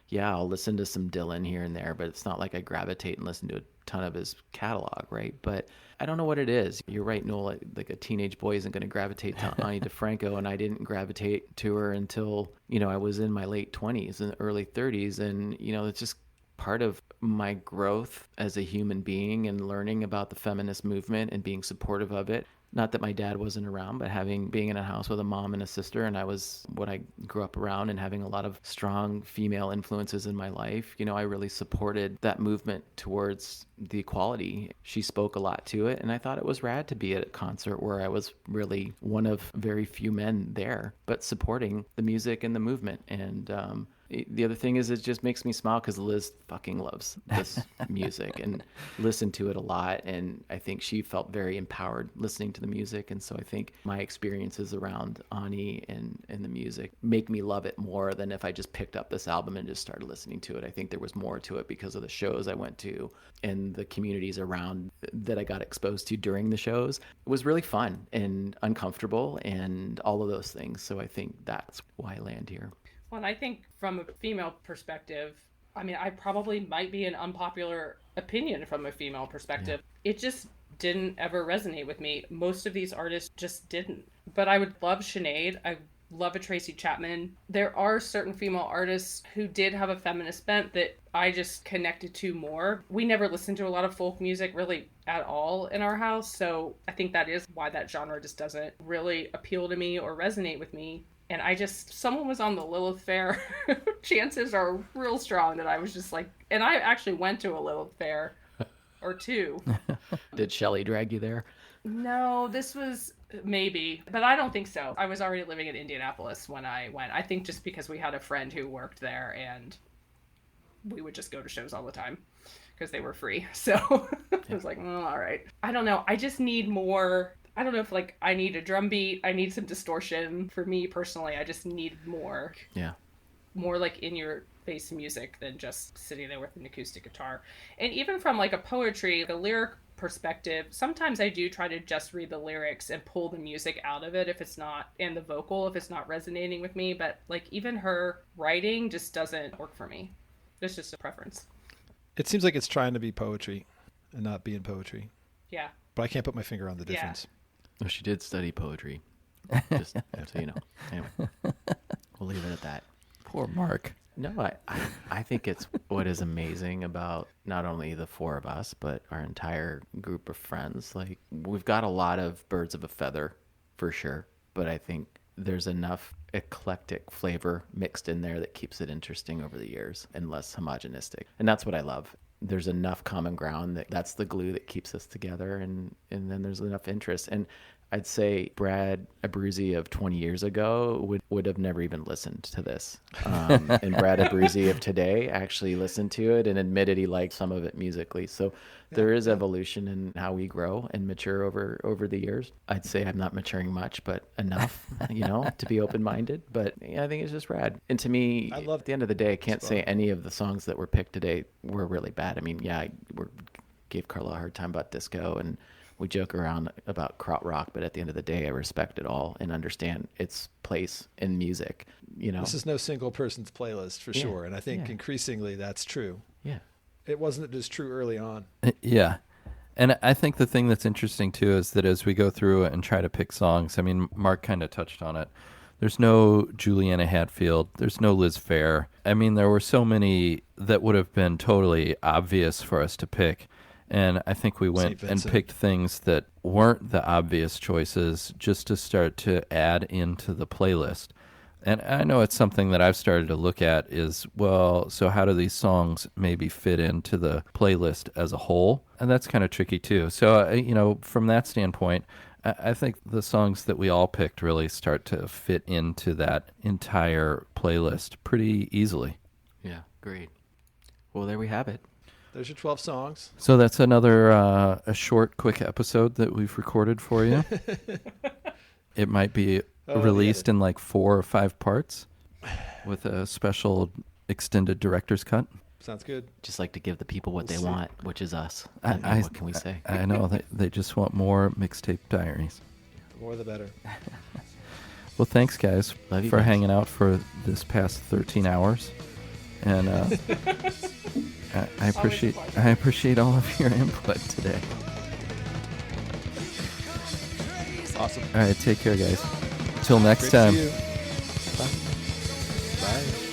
Yeah, I'll listen to some Dylan here and there, but it's not like I gravitate and listen to a ton of his catalog, right? But I don't know what it is. You're right, Noel. Like a teenage boy isn't going to gravitate to Ani DeFranco, and I didn't gravitate to her until, I was in my late 20s and early 30s. And, it's just part of my growth as a human being and learning about the feminist movement and being supportive of it. Not that my dad wasn't around, but being in a house with a mom and a sister, and I was what I grew up around, and having a lot of strong female influences in my life, I really supported that movement towards the equality. She spoke a lot to it, and I thought it was rad to be at a concert where I was really one of very few men there, but supporting the music and the movement. And the other thing is, it just makes me smile because Liz fucking loves this music and listened to it a lot. And I think she felt very empowered listening to the music. And so I think my experiences around Ani and the music make me love it more than if I just picked up this album and just started listening to it. I think there was more to it because of the shows I went to and the communities around that I got exposed to during the shows. It was really fun and uncomfortable and all of those things. So I think that's why I land here. Well, and I think from a female perspective, I probably might be an unpopular opinion from a female perspective. Yeah. It just didn't ever resonate with me. Most of these artists just didn't. But I would love Sinead. I love a Tracy Chapman. There are certain female artists who did have a feminist bent that I just connected to more. We never listened to a lot of folk music really at all in our house. So I think that is why that genre just doesn't really appeal to me or resonate with me. And someone was on the Lilith Fair. Chances are real strong that I was just like, and I actually went to a Lilith Fair or two. Did Shelley drag you there? No, this was maybe, but I don't think so. I was already living in Indianapolis when I went. I think just because we had a friend who worked there and we would just go to shows all the time because they were free. So I was like, all right. I don't know. I just need more. I don't know if I need a drum beat. I need some distortion. For me personally, I just need more. Yeah. More in your face music than just sitting there with an acoustic guitar. And even from a poetry, a lyric perspective, sometimes I do try to just read the lyrics and pull the music out of it if it's not, and the vocal if it's not resonating with me. But even her writing just doesn't work for me. It's just a preference. It seems like it's trying to be poetry and not being poetry. Yeah. But I can't put my finger on the difference. Yeah. Oh, she did study poetry. Just so you know. Anyway, we'll leave it at that. Poor Mark. No, I think it's what is amazing about not only the four of us, but our entire group of friends. We've got a lot of birds of a feather, for sure. But I think there's enough eclectic flavor mixed in there that keeps it interesting over the years and less homogenistic. And that's what I love. There's enough common ground that's the glue that keeps us together, and then there's enough interest. And I'd say Brad Abruzzi of 20 years ago would have never even listened to this. And Brad Abruzzi of today actually listened to it and admitted he liked some of it musically. So there is evolution in how we grow and mature over the years. I'd say I'm not maturing much, but enough, to be open-minded. But I think it's just rad. And to me, at the end of the day, I can't say any of the songs that were picked today were really bad. We gave Carla a hard time about disco, and we joke around about krautrock, but at the end of the day, I respect it all and understand its place in music. This is no single person's playlist for sure, and I think increasingly that's true. Yeah, it wasn't as true early on. Yeah, and I think the thing that's interesting too is that as we go through it and try to pick songs, Mark kind of touched on it. There's no Juliana Hatfield. There's no Liz Phair. I mean, there were so many that would have been totally obvious for us to pick. And I think we went and picked things that weren't the obvious choices just to start to add into the playlist. And I know it's something that I've started to look at is, well, so how do these songs maybe fit into the playlist as a whole? And that's kind of tricky too. So, from that standpoint, I think the songs that we all picked really start to fit into that entire playlist pretty easily. Yeah, great. Well, there we have it. There's your 12 songs. So that's another a short, quick episode that we've recorded for you. It might be released in like 4 or 5 parts with a special extended director's cut. Sounds good. Just like to give the people what they want, which is us. What can we say? I know. They just want more Mixtape Diaries. The more the better. Well, thanks, guys, for hanging out for this past 13 hours. And I appreciate all of your input today. Awesome. All right, take care, guys. Till next Great to time. see you. Bye. Bye.